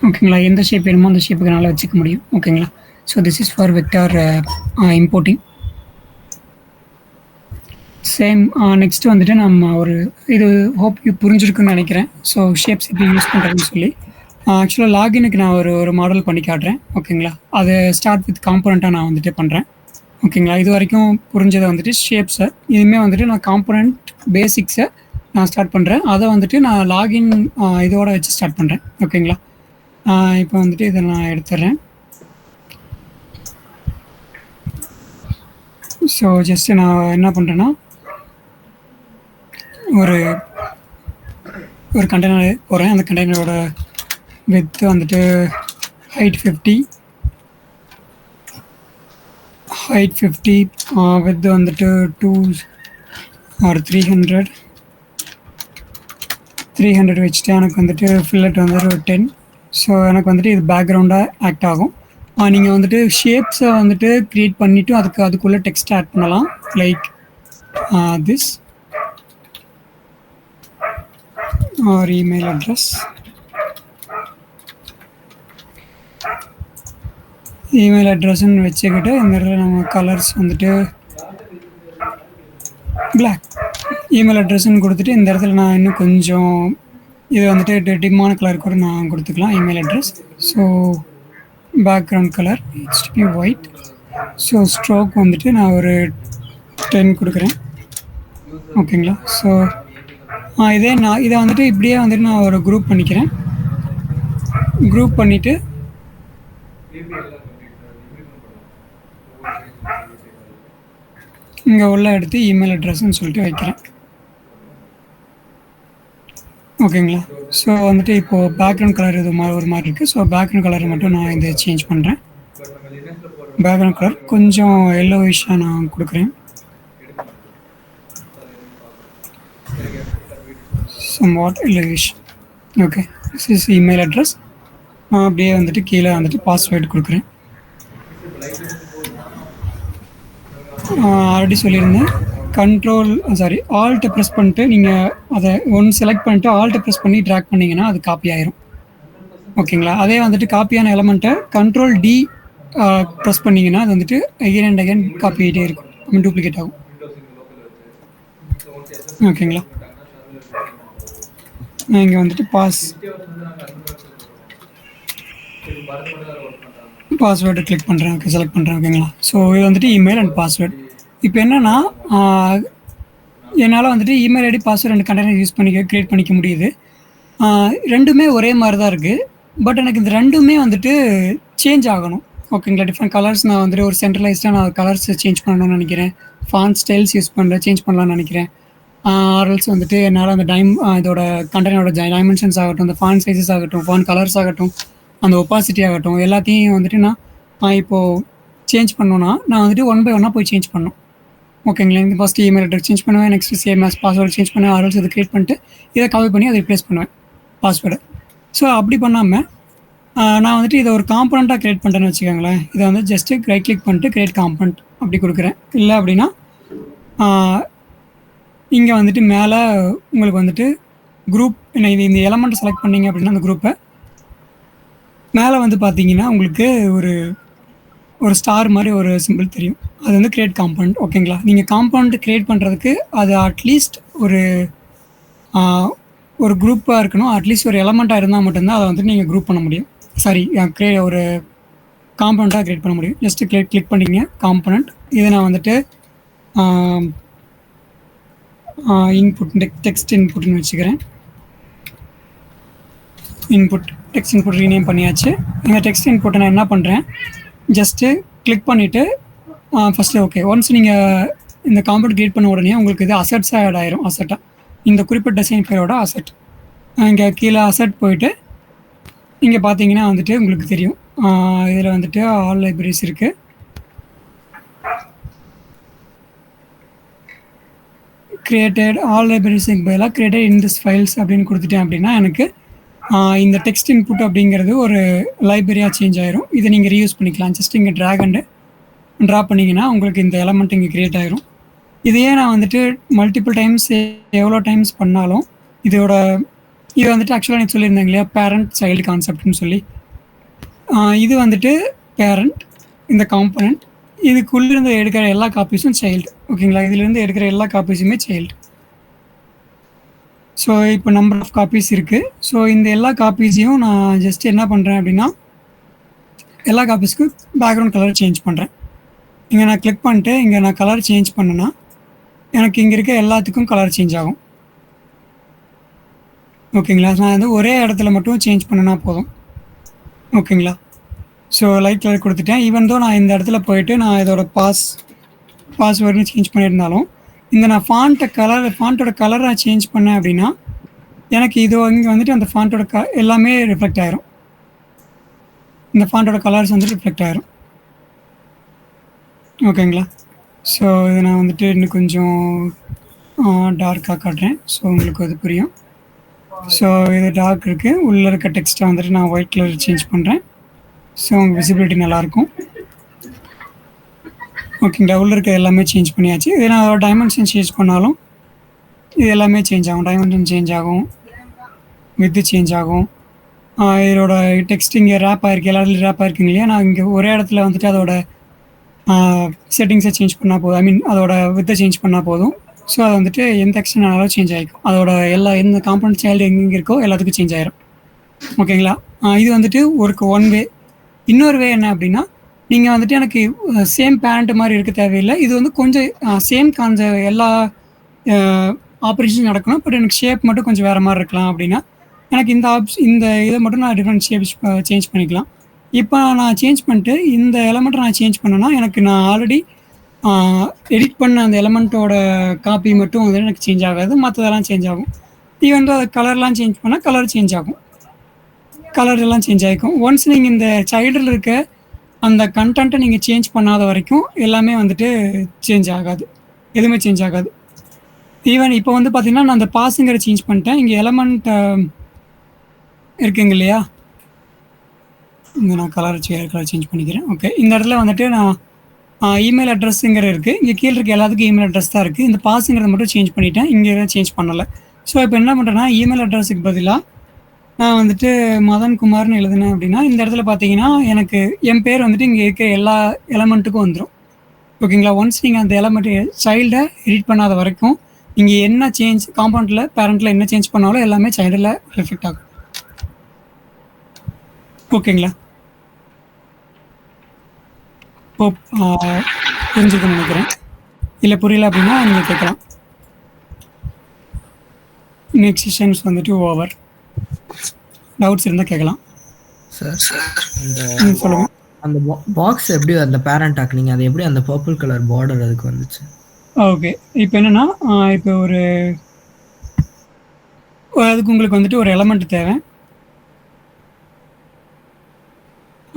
ஓகேங்களா? எந்த ஷேப் வேணுமோ அந்த ஷேப்புக்கு என்னால் வச்சுக்க முடியும். ஓகேங்களா? So this is for vector importing. Same next வந்துட்டு நம்ம ஒரு இது ஹோப் புரிஞ்சிருக்குன்னு நினைக்கிறேன். ஸோ ஷேப்ஸ் எப்படி யூஸ் பண்ணுறதுன்னு சொல்லி ஆக்சுவலாக லாகினுக்கு நான் ஒரு மாடல் பண்ணி காட்டுறேன். ஓகேங்களா? அதை ஸ்டார்ட் வித் காம்போனண்ட்டாக நான் வந்துட்டு பண்ணுறேன். ஓகேங்களா? இது வரைக்கும் புரிஞ்சதை வந்துட்டு ஷேப்ஸை இனிமேல் வந்துட்டு நான் காம்போனண்ட் பேசிக்ஸை நான் ஸ்டார்ட் பண்ணுறேன். அதை வந்துட்டு நான் லாகின் இதோட வச்சு ஸ்டார்ட் பண்ணுறேன். ஓகேங்களா? இப்போ வந்துட்டு இதை நான் எடுத்துடுறேன். ஸோ ஜஸ்ட்டு நான் என்ன பண்ணுறேன்னா ஒரு கண்டெய்னர் போகிறேன். அந்த கண்டெய்னரோட வித்து வந்துட்டு ஹைட் 50 வித் வந்துட்டு 2 or 300 வச்சுட்டு எனக்கு வந்துட்டு ஃபில்லட் வந்துட்டு ஒரு 10. ஸோ எனக்கு வந்துட்டு இது பேக்ரவுண்டாக ஆக்ட் ஆகும். நீங்கள் வந்துட்டு ஷேப்ஸை வந்துட்டு க்ரியேட் பண்ணிவிட்டு அதுக்குள்ளே டெக்ஸ்ட் ஆட் பண்ணலாம். Like this or email address. email addressன்னு வச்சுக்கிட்டு இந்த இடத்துல நம்ம கலர்ஸ் வந்துட்டு பிளாக் இமெயில் அட்ரஸ்ன்னு கொடுத்துட்டு இந்த இடத்துல நான் இன்னும் கொஞ்சம் இது வந்துட்டு டிம்மான கலர் கூட நான் கொடுத்துக்கலாம் email address. So background colour it's be white. So stroke வந்துட்டு நான் ஒரு 10 கொடுக்குறேன். ஓகேங்களா? ஸோ இதை வந்துட்டு இப்படியே வந்துட்டு நான் ஒரு குரூப் பண்ணிக்கிறேன். குரூப் பண்ணிவிட்டு இங்கே உள்ள எடுத்து இமெயில் அட்ரஸ்ன்னு சொல்லிட்டு வைக்கிறேன். ஓகேங்களா? ஸோ வந்துட்டு இப்போது பேக்ரவுண்ட் கலர் இது ஒரு மாதிரி இருக்குது. ஸோ பேக்ரவுண்ட் கலரை மட்டும் நான் இதை சேஞ்ச் பண்ணுறேன். பேக்ரவுண்ட் கலர் கொஞ்சம் எல்லோவிஷாக நான் கொடுக்குறேன். somewhat yellowish. Okay, this is email address. அப்படியே வந்துட்டு கீழே வந்துட்டு பாஸ்வேர்டு கொடுக்குறேன். ஆல்ரெடி சொல்லியிருந்தேன் ஆல்ட்டை ப்ரெஸ் பண்ணிட்டு நீங்கள் அதை செலக்ட் பண்ணிட்டு ஆல்ட்டை ப்ரெஸ் பண்ணி ட்ராக் பண்ணிங்கன்னா அது காப்பி ஆயிரும். ஓகேங்களா? அதே வந்துட்டு காப்பியான எலமெண்ட்டை கண்ட்ரோல் D ப்ரெஸ் பண்ணிங்கன்னா அது வந்துட்டு அகைன் அண்ட் அகைன் காப்பி ஆகிட்டே இருக்கும், டூப்ளிகேட் ஆகும். ஓகேங்களா? நான் இங்கே வந்துட்டு பாஸ்வேர்டு கிளிக் பண்ணுறேன். ஓகே, செலக்ட் பண்ணுறேன். ஓகேங்களா? ஸோ இது வந்துட்டு இமெயில் அண்ட் பாஸ்வேர்டு. இப்போ என்னென்னா என்னால் வந்துட்டு இமெயில் ஐடி பாஸ்வேர்டு ரெண்டு கண்டெய்னர் யூஸ் க்ரியேட் பண்ணிக்க முடியுது. ரெண்டுமே ஒரே மாதிரி தான் இருக்குது. பட் எனக்கு இந்த ரெண்டுமே வந்துட்டு சேஞ்ச் ஆகணும். ஓகேங்களா? டிஃப்ரெண்ட் கலர்ஸ் நான் வந்துட்டு ஒரு சென்ட்ரலைஸ்டாக நான் கலர்ஸ் சேஞ்ச் பண்ணணும்னு நினைக்கிறேன். ஃபாண்ட் ஸ்டைல்ஸ் யூஸ் பண்ணுறேன், சேஞ்ச் பண்ணலான்னு நினைக்கிறேன். ஆர்எல்ஸ் வந்துட்டு என்னால் அந்த இதோட கண்டெய்னரோட டைமென்ஷன்ஸ் ஆகட்டும், அந்த ஃபாண்ட் சைஸஸ் ஆகட்டும், ஃபாண்ட் கலர்ஸ் ஆகட்டும், அந்த ஒப்பாசிட்டி ஆகட்டும், எல்லாத்தையும் வந்துட்டு நான் இப்போது சேஞ்ச் பண்ணோன்னா நான் வந்துட்டு 1 by 1 போய் சேஞ்ச் பண்ணணும். ஓகேங்களா? இந்த ஃபஸ்ட்டு இமெயில் அட்ரஸ் சேஞ்ச் பண்ணுவேன், next same as password change பண்ணுவேன், ஆர்எல்ஸ் இது க்ரியேட் பண்ணிட்டு இதை காப்பி பண்ணி அதை ரிப்ளேஸ் பண்ணுவேன் பாஸ்வேர்டை. ஸோ அப்படி பண்ணாமல் நான் வந்துட்டு இதை ஒரு காம்பனண்ட்டாக க்ரியேட் பண்ணிட்டேன்னு வச்சுக்கோங்களேன். இதை வந்து ஜஸ்ட்டு ரைட் கிளிக் பண்ணிட்டு க்ரியேட் காம்பனண்ட் அப்படி கொடுக்குறேன். இல்லை அப்படின்னா இங்கே வந்துட்டு மேலே உங்களுக்கு வந்துட்டு குரூப் இந்த எலமெண்ட்டை செலக்ட் பண்ணிங்க அப்படின்னா அந்த குரூப்பை மேலே வந்து பார்த்தீங்கன்னா உங்களுக்கு ஒரு ஸ்டார் மாதிரி ஒரு சிம்பிள் தெரியும். அது வந்து க்ரியேட் காம்பனண்ட். ஓகேங்களா? நீங்கள் காம்பனண்ட் க்ரியேட் பண்ணுறதுக்கு அது அட்லீஸ்ட் ஒரு குரூப்பாக இருக்கணும். அட்லீஸ்ட் ஒரு எலமெண்ட்டாக இருந்தால் மட்டும்தான் அதை வந்துட்டு நீங்கள் குரூப் பண்ண முடியும். சாரி, ஒரு காம்பனண்ட்டாக கிரியேட் பண்ண முடியும். ஜஸ்ட்டு கிளிக் பண்ணிங்க காம்பனண்ட். இதை நான் வந்துட்டு இன்புட் டெக்ஸ்ட் இன்புட்னு வச்சுக்கிறேன். இன்புட் டெக்ஸ்ட் இன்புட் ரீநேம் பண்ணியாச்சு. இந்த டெக்ஸ்ட் இன்புட்டை நான் என்ன பண்ணுறேன், ஜஸ்ட்டு கிளிக் பண்ணிவிட்டு ஃபஸ்ட்டு ஓகே ஒன்ஸ் நீங்கள் இந்த காம்பனண்ட் கிரியேட் பண்ண உடனே உங்களுக்கு இது அசட்ஸாக ஆட் ஆயிரும். அசட்டாக இந்த குறிப்பிட்ட டிசைன் ஃபைலோட அசட். இங்கே கீழே அசட் போயிட்டு இங்கே பார்த்தீங்கன்னா வந்துட்டு உங்களுக்கு தெரியும், இதில் வந்துட்டு ஆல் லைப்ரரிஸ் இருக்குது. கிரியேட்டட் ஆல் லைப்ரரிஸுக்கு பதிலாக கிரியேட்டட் இன் திஸ் ஃபைல்ஸ் அப்படின்னு கொடுத்துட்டேன் அப்படின்னா எனக்கு இந்த டெக்ஸ்ட் இன்புட் அப்படிங்கிறது ஒரு லைப்ரரியாக சேஞ்ச் ஆயிரும். இதை நீங்கள் ரீயூஸ் பண்ணிக்கலாம். ஜஸ்ட் இங்கே ட்ராக் அண்டு ட்ரா பண்ணிங்கன்னா உங்களுக்கு இந்த எலமெண்ட் இங்கே க்ரியேட் ஆயிரும். இதையே நான் வந்துட்டு மல்டிபிள் டைம்ஸ் எவ்வளோ டைம்ஸ் பண்ணாலும் இது வந்துட்டு ஆக்சுவலாக எனக்கு சொல்லியிருந்தாங்க இல்லையா, பேரண்ட் சைல்டு கான்செப்ட்னு சொல்லி. இது வந்துட்டு பேரண்ட், இந்த காம்பனண்ட், இதுக்குள்ளேருந்து எடுக்கிற எல்லா காப்பீஸும் சைல்டு. ஓகேங்களா, இதுலேருந்து எடுக்கிற எல்லா காப்பீஸுமே சைல்டு. ஸோ இப்போ நம்பர் ஆஃப் காப்பீஸ் இருக்குது. ஸோ இந்த எல்லா காப்பீஸையும் நான் ஜஸ்ட் என்ன பண்ணுறேன் அப்படின்னா, எல்லா காப்பீஸ்க்கும் பேக்ரவுண்ட் கலர் சேஞ்ச் பண்ணுறேன். இங்கே நான் கிளிக் பண்ணிட்டு இங்கே நான் கலர் சேஞ்ச் பண்ணேன்னா எனக்கு இங்கே இருக்க எல்லாத்துக்கும் கலர் சேஞ்ச் ஆகும். ஓகேங்களா, நான் வந்து ஒரே இடத்துல மட்டும் சேஞ்ச் பண்ணனா போதும். ஓகேங்களா, ஸோ லைட் கலர் கொடுத்துட்டேன். ஈவன் தோ நான் இந்த இடத்துல போயிட்டு நான் இதோட பாஸ்வேர்டுன்னு சேஞ்ச் பண்ணியிருந்தாலும் இந்த நான் ஃபாண்ட்டோட கலரை சேஞ்ச் பண்ணேன் அப்படின்னா எனக்கு இது இங்கே வந்துட்டு அந்த ஃபாண்ட்டோட எல்லாமே ரிஃப்ளெக்ட் ஆயிரும். இந்த ஃபாண்ட்டோட கலர்ஸ் வந்துட்டு ரிஃப்ளெக்ட் ஆயிரும். ஓகேங்களா, ஸோ இதை நான் வந்துட்டு இன்னும் கொஞ்சம் டார்க்காக காட்டுறேன். ஸோ உங்களுக்கு அது புரியும். ஸோ இது டார்க் இருக்குது. உள்ளே இருக்க டெக்ஸ்ட்டை வந்துட்டு நான் ஒயிட் கலர் சேஞ்ச் பண்ணுறேன். ஸோ உங்கள் விசிபிலிட்டி நல்லாயிருக்கும். ஓகேங்களா, உள்ளே இருக்க எல்லாமே சேஞ்ச் பண்ணியாச்சு. இது நான் டைமென்ஷன் சேஞ்ச் பண்ணாலும் இது எல்லாமே சேஞ்ச் ஆகும். டைமென்ஷன் சேஞ்ச் ஆகும், வித்து சேஞ்ச் ஆகும். இதோட டெக்ஸ்ட் இங்கே ரேப் ஆகிருக்கு, எல்லா இடத்துலையும் ரேப் ஆகிருக்குங்க இல்லையா. நான் இங்கே ஒரே இடத்துல வந்துட்டு அதோட செட்டிங்ஸை சேஞ்ச் பண்ணால் போதும். ஐ மீன் அதோட வித்தை சேஞ்ச் பண்ணால் போதும். ஸோ அது வந்துட்டு எந்த எக்ஸ்டன் ஆனாலும் சேஞ்ச் ஆகிக்கும். அதோட எந்த காம்பனண்ட் சைல்டு எங்கே இருக்கோ எல்லாத்துக்கும் சேஞ்ச் ஆகிரும். ஓகேங்களா, இது வந்துட்டு ஒன் வே. இன்னொரு வே என்ன அப்படின்னா, நீங்கள் வந்துட்டு எனக்கு சேம் பேரண்ட் மாதிரி இருக்க தேவையில்லை. இது வந்து கொஞ்சம் சேம் எல்லா ஆப்ரேஷன் நடக்கணும், பட் எனக்கு ஷேப் மட்டும் கொஞ்சம் வேறு மாதிரி இருக்கலாம் அப்படின்னா எனக்கு இந்த இதை மட்டும் நான் டிஃப்ரெண்ட் ஷேப்ஸ் சேஞ்ச் பண்ணிக்கலாம். இப்போ நான் சேஞ்ச் பண்ணிட்டு இந்த எலமெண்ட்டை நான் சேஞ்ச் பண்ணேன்னா எனக்கு நான் ஆல்ரெடி எடிட் பண்ண அந்த எலமெண்ட்டோட காப்பி மட்டும் வந்து எனக்கு சேஞ்ச் ஆகாது, மற்றதெல்லாம் சேஞ்ச் ஆகும். ஈவன் அது கலர்லாம் சேஞ்ச் பண்ணால் கலர் சேஞ்ச் ஆகும், கலர் எல்லாம் சேஞ்ச் ஆகிக்கும். ஒன்ஸ் நீங்கள் இந்த சைல்டில் இருக்க அந்த கண்டென்ட்டை நீங்கள் சேஞ்ச் பண்ணாத வரைக்கும் எல்லாமே வந்துட்டு சேஞ்ச் ஆகாது, எதுவுமே சேஞ்ச் ஆகாது. ஈவன் இப்போ வந்து பார்த்திங்கன்னா நான் அந்த பாஸுங்கிற சேஞ்ச் பண்ணிட்டேன். இங்கே எலமெண்ட் இருக்குங்க இல்லையா, இங்கே நான் கலர் சேஞ்ச் பண்ணிக்கிறேன். ஓகே, இந்த இடத்துல வந்துட்டு நான் இமெயில் அட்ரஸுங்கிற இருக்குது. இங்கே கீழே இருக்க எல்லாத்துக்கும் இமெயில் அட்ரஸ் தான் இருக்குது. இந்த பாஸுங்கிறத மட்டும் சேஞ்ச் பண்ணிவிட்டேன், இங்கே எதுவும் சேஞ்ச் பண்ணலை. ஸோ இப்போ என்ன பண்ணுறேன்னா, இமெயில் அட்ரஸுக்கு பதிலாக நான் வந்துட்டு மதன் குமார்னு எழுதுனேன் அப்படின்னா இந்த இடத்துல பார்த்தீங்கன்னா எனக்கு என் பேர் வந்துட்டு இங்கே இருக்க எல்லா எலமெண்ட்டுக்கும் வந்துடும். ஓகேங்களா, ஒன்ஸ் நீங்கள் அந்த எலமெண்ட்டு சைல்டை எடிட் பண்ணாத வரைக்கும் நீங்கள் என்ன சேஞ்ச் காம்பவுண்டில் பேரண்ட்டில் என்ன சேஞ்ச் பண்ணாலும் எல்லாமே சைல்டில் ரிஃப்ளெக்ட் ஆகும். ஓகேங்களா, புரிஞ்சுக்கணும்னு நினைக்கிறேன். இல்லை புரியல அப்படின்னா நீங்கள் கேட்கலாம். நெக்ஸ்ட் செஷன்ஸ் வந்துட்டு ஓவர். டவுட்ஸ் இருந்தால் கேட்கலாம் சார். சொல்லுங்கள். அந்த பாக்ஸ் எப்படி அந்த பேரண்ட் ஆக்குனீங்க, அது எப்படி அந்த பர்பிள் கலர் பார்டர் அதுக்கு வந்துச்சு? ஓகே, இப்போ என்னென்னா இப்போ அதுக்கு உங்களுக்கு வந்துட்டு ஒரு எலமெண்ட் தேவை.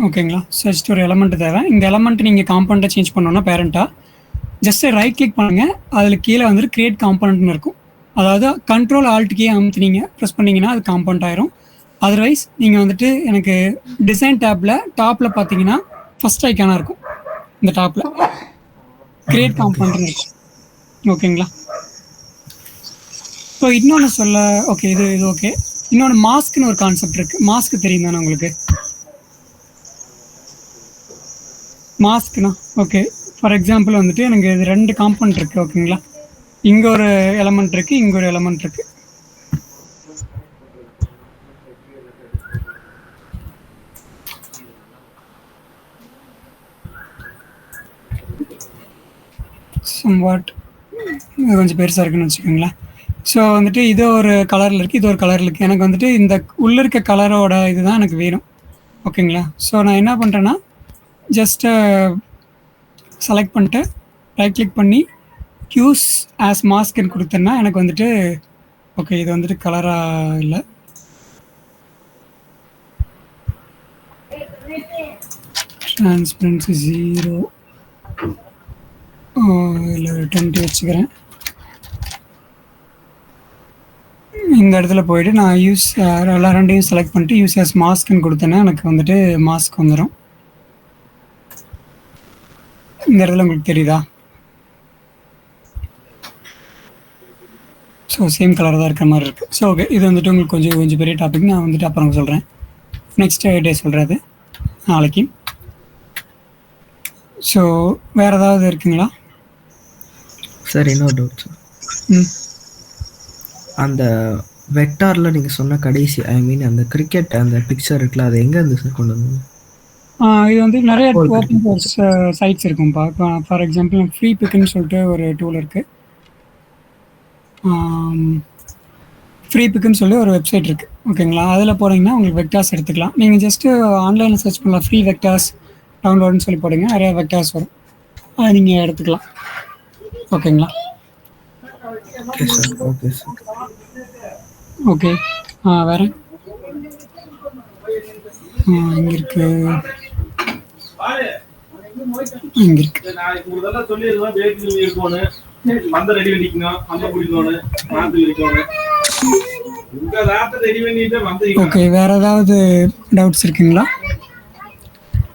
ஓகேங்களா, ஜஸ்ட் ஒரு எலமெண்ட் தேவை. இந்த எலமெண்ட் நீங்கள் காம்பனண்ட்டை சேஞ்ச் பண்ணோன்னா பேரண்ட்டாக ஜஸ்ட்டு ரைட் கிளிக் பண்ணுங்கள். அதில் கீழே வந்துட்டு கிரியேட் காம்பனண்ட்னு இருக்கும். அதாவது கண்ட்ரோல் ஆல்ட் கீ அமுத்துனீங்க ப்ரெஸ் பண்ணிங்கன்னா அது காம்பனண்ட் ஆயிரும். அதர்வைஸ் நீங்கள் வந்துட்டு எனக்கு டிசைன் டாப்பில் பார்த்தீங்கன்னா ஃபஸ்ட் ஐக்கானாக இருக்கும். இந்த டாப்பில் கிரியேட் காம்பனண்ட்னு இருக்கும். ஓகேங்களா, ஸோ இன்னொன்று ஓகே இது ஓகே. இன்னொன்று மாஸ்க்னு ஒரு கான்செப்ட் இருக்குது. மாஸ்க் தெரியும் தானே உங்களுக்கு? மாஸ்க்னா ஓகே, ஃபார் எக்ஸாம்பிள் வந்துட்டு எனக்கு இது 2 காம்பனண்ட் இருக்குது. ஓகேங்களா, இங்கே ஒரு எலமெண்ட் இருக்குது, இங்கே ஒரு எலமெண்ட் இருக்குது. சம்வாட் கொஞ்சம் பெருசாக இருக்குன்னு வச்சுக்கோங்களேன். ஸோ வந்துட்டு இது ஒரு கலரில் இருக்குது, இது ஒரு கலரில் இருக்குது. எனக்கு வந்துட்டு இந்த உள்ளே இருக்க கலரோட இதுதான் எனக்கு வேணும். ஓகேங்களா? ஸோ நான் என்ன பண்ணுறேன்னா ஜஸ்ட்டு செலக்ட் பண்ணிட்டு ரைட் கிளிக் பண்ணி யூஸ் ஆஸ் மாஸ்க்னு கொடுத்தேன்னா எனக்கு வந்துட்டு ஓகே இது வந்துட்டு கலராக இல்லை, டிரான்ஸ்பரன்சி 0 இல்லை 20 வச்சுக்கிறேன். இந்த இடத்துல போயிட்டு நான் யூஸ் எல்லா ரெண்டையும் செலக்ட் பண்ணிட்டு யூஸ் ஆஸ் மாஸ்க்னு கொடுத்தேன்னா எனக்கு வந்துட்டு மாஸ்க் வந்துடும். இந்த இடத்துல உங்களுக்கு தெரியுதா? ஸோ சேம் கலர் தான் இருக்கிற மாதிரி இருக்குது. ஸோ ஓகே, இது வந்துட்டு உங்களுக்கு கொஞ்சம் பெரிய டாபிக். நான் வந்துட்டு அப்புறம் சொல்கிறேன், நெக்ஸ்ட் டே சொல்கிறது நாளைக்கு. ஸோ வேறு ஏதாவது இருக்குங்களா சார்? இன்னொரு டவுட் சார். அந்த வெக்டாரில் நீங்கள் சொன்ன கடைசி அந்த கிரிக்கெட் அந்த பிக்சர் இருக்குல்ல, அது எங்கே இருந்து சார் கொண்டு வந்தீங்க? இது வந்து நிறைய ஓப்பன் சோர்ஸ் சைட்ஸ் இருக்கும்ப்பா. இப்போ ஃபார் எக்ஸாம்பிள் ஃப்ரீ பிக்குன்னு சொல்லிட்டு ஒரு டூல் இருக்குது. ஃப்ரீ பிக்குன்னு சொல்லி ஒரு வெப்சைட் இருக்குது. ஓகேங்களா? அதில் போனீங்கன்னா உங்களுக்கு வெக்டார்ஸ் எடுத்துக்கலாம். நீங்கள் ஜஸ்ட்டு ஆன்லைனில் சர்ச் பண்ணலாம், ஃப்ரீ வெக்டார்ஸ் டவுன்லோடுன்னு சொல்லி போடுங்க, நிறையா வெக்டார்ஸ் வரும், அதை நீங்கள் எடுத்துக்கலாம். ஓகேங்களா? Okay sir. Okay sir. Okay, வேறு இங்கே இருக்கு, இங்கே இருக்கு. ஓகே, வேறு ஏதாவது டவுட்ஸ் இருக்குங்களா?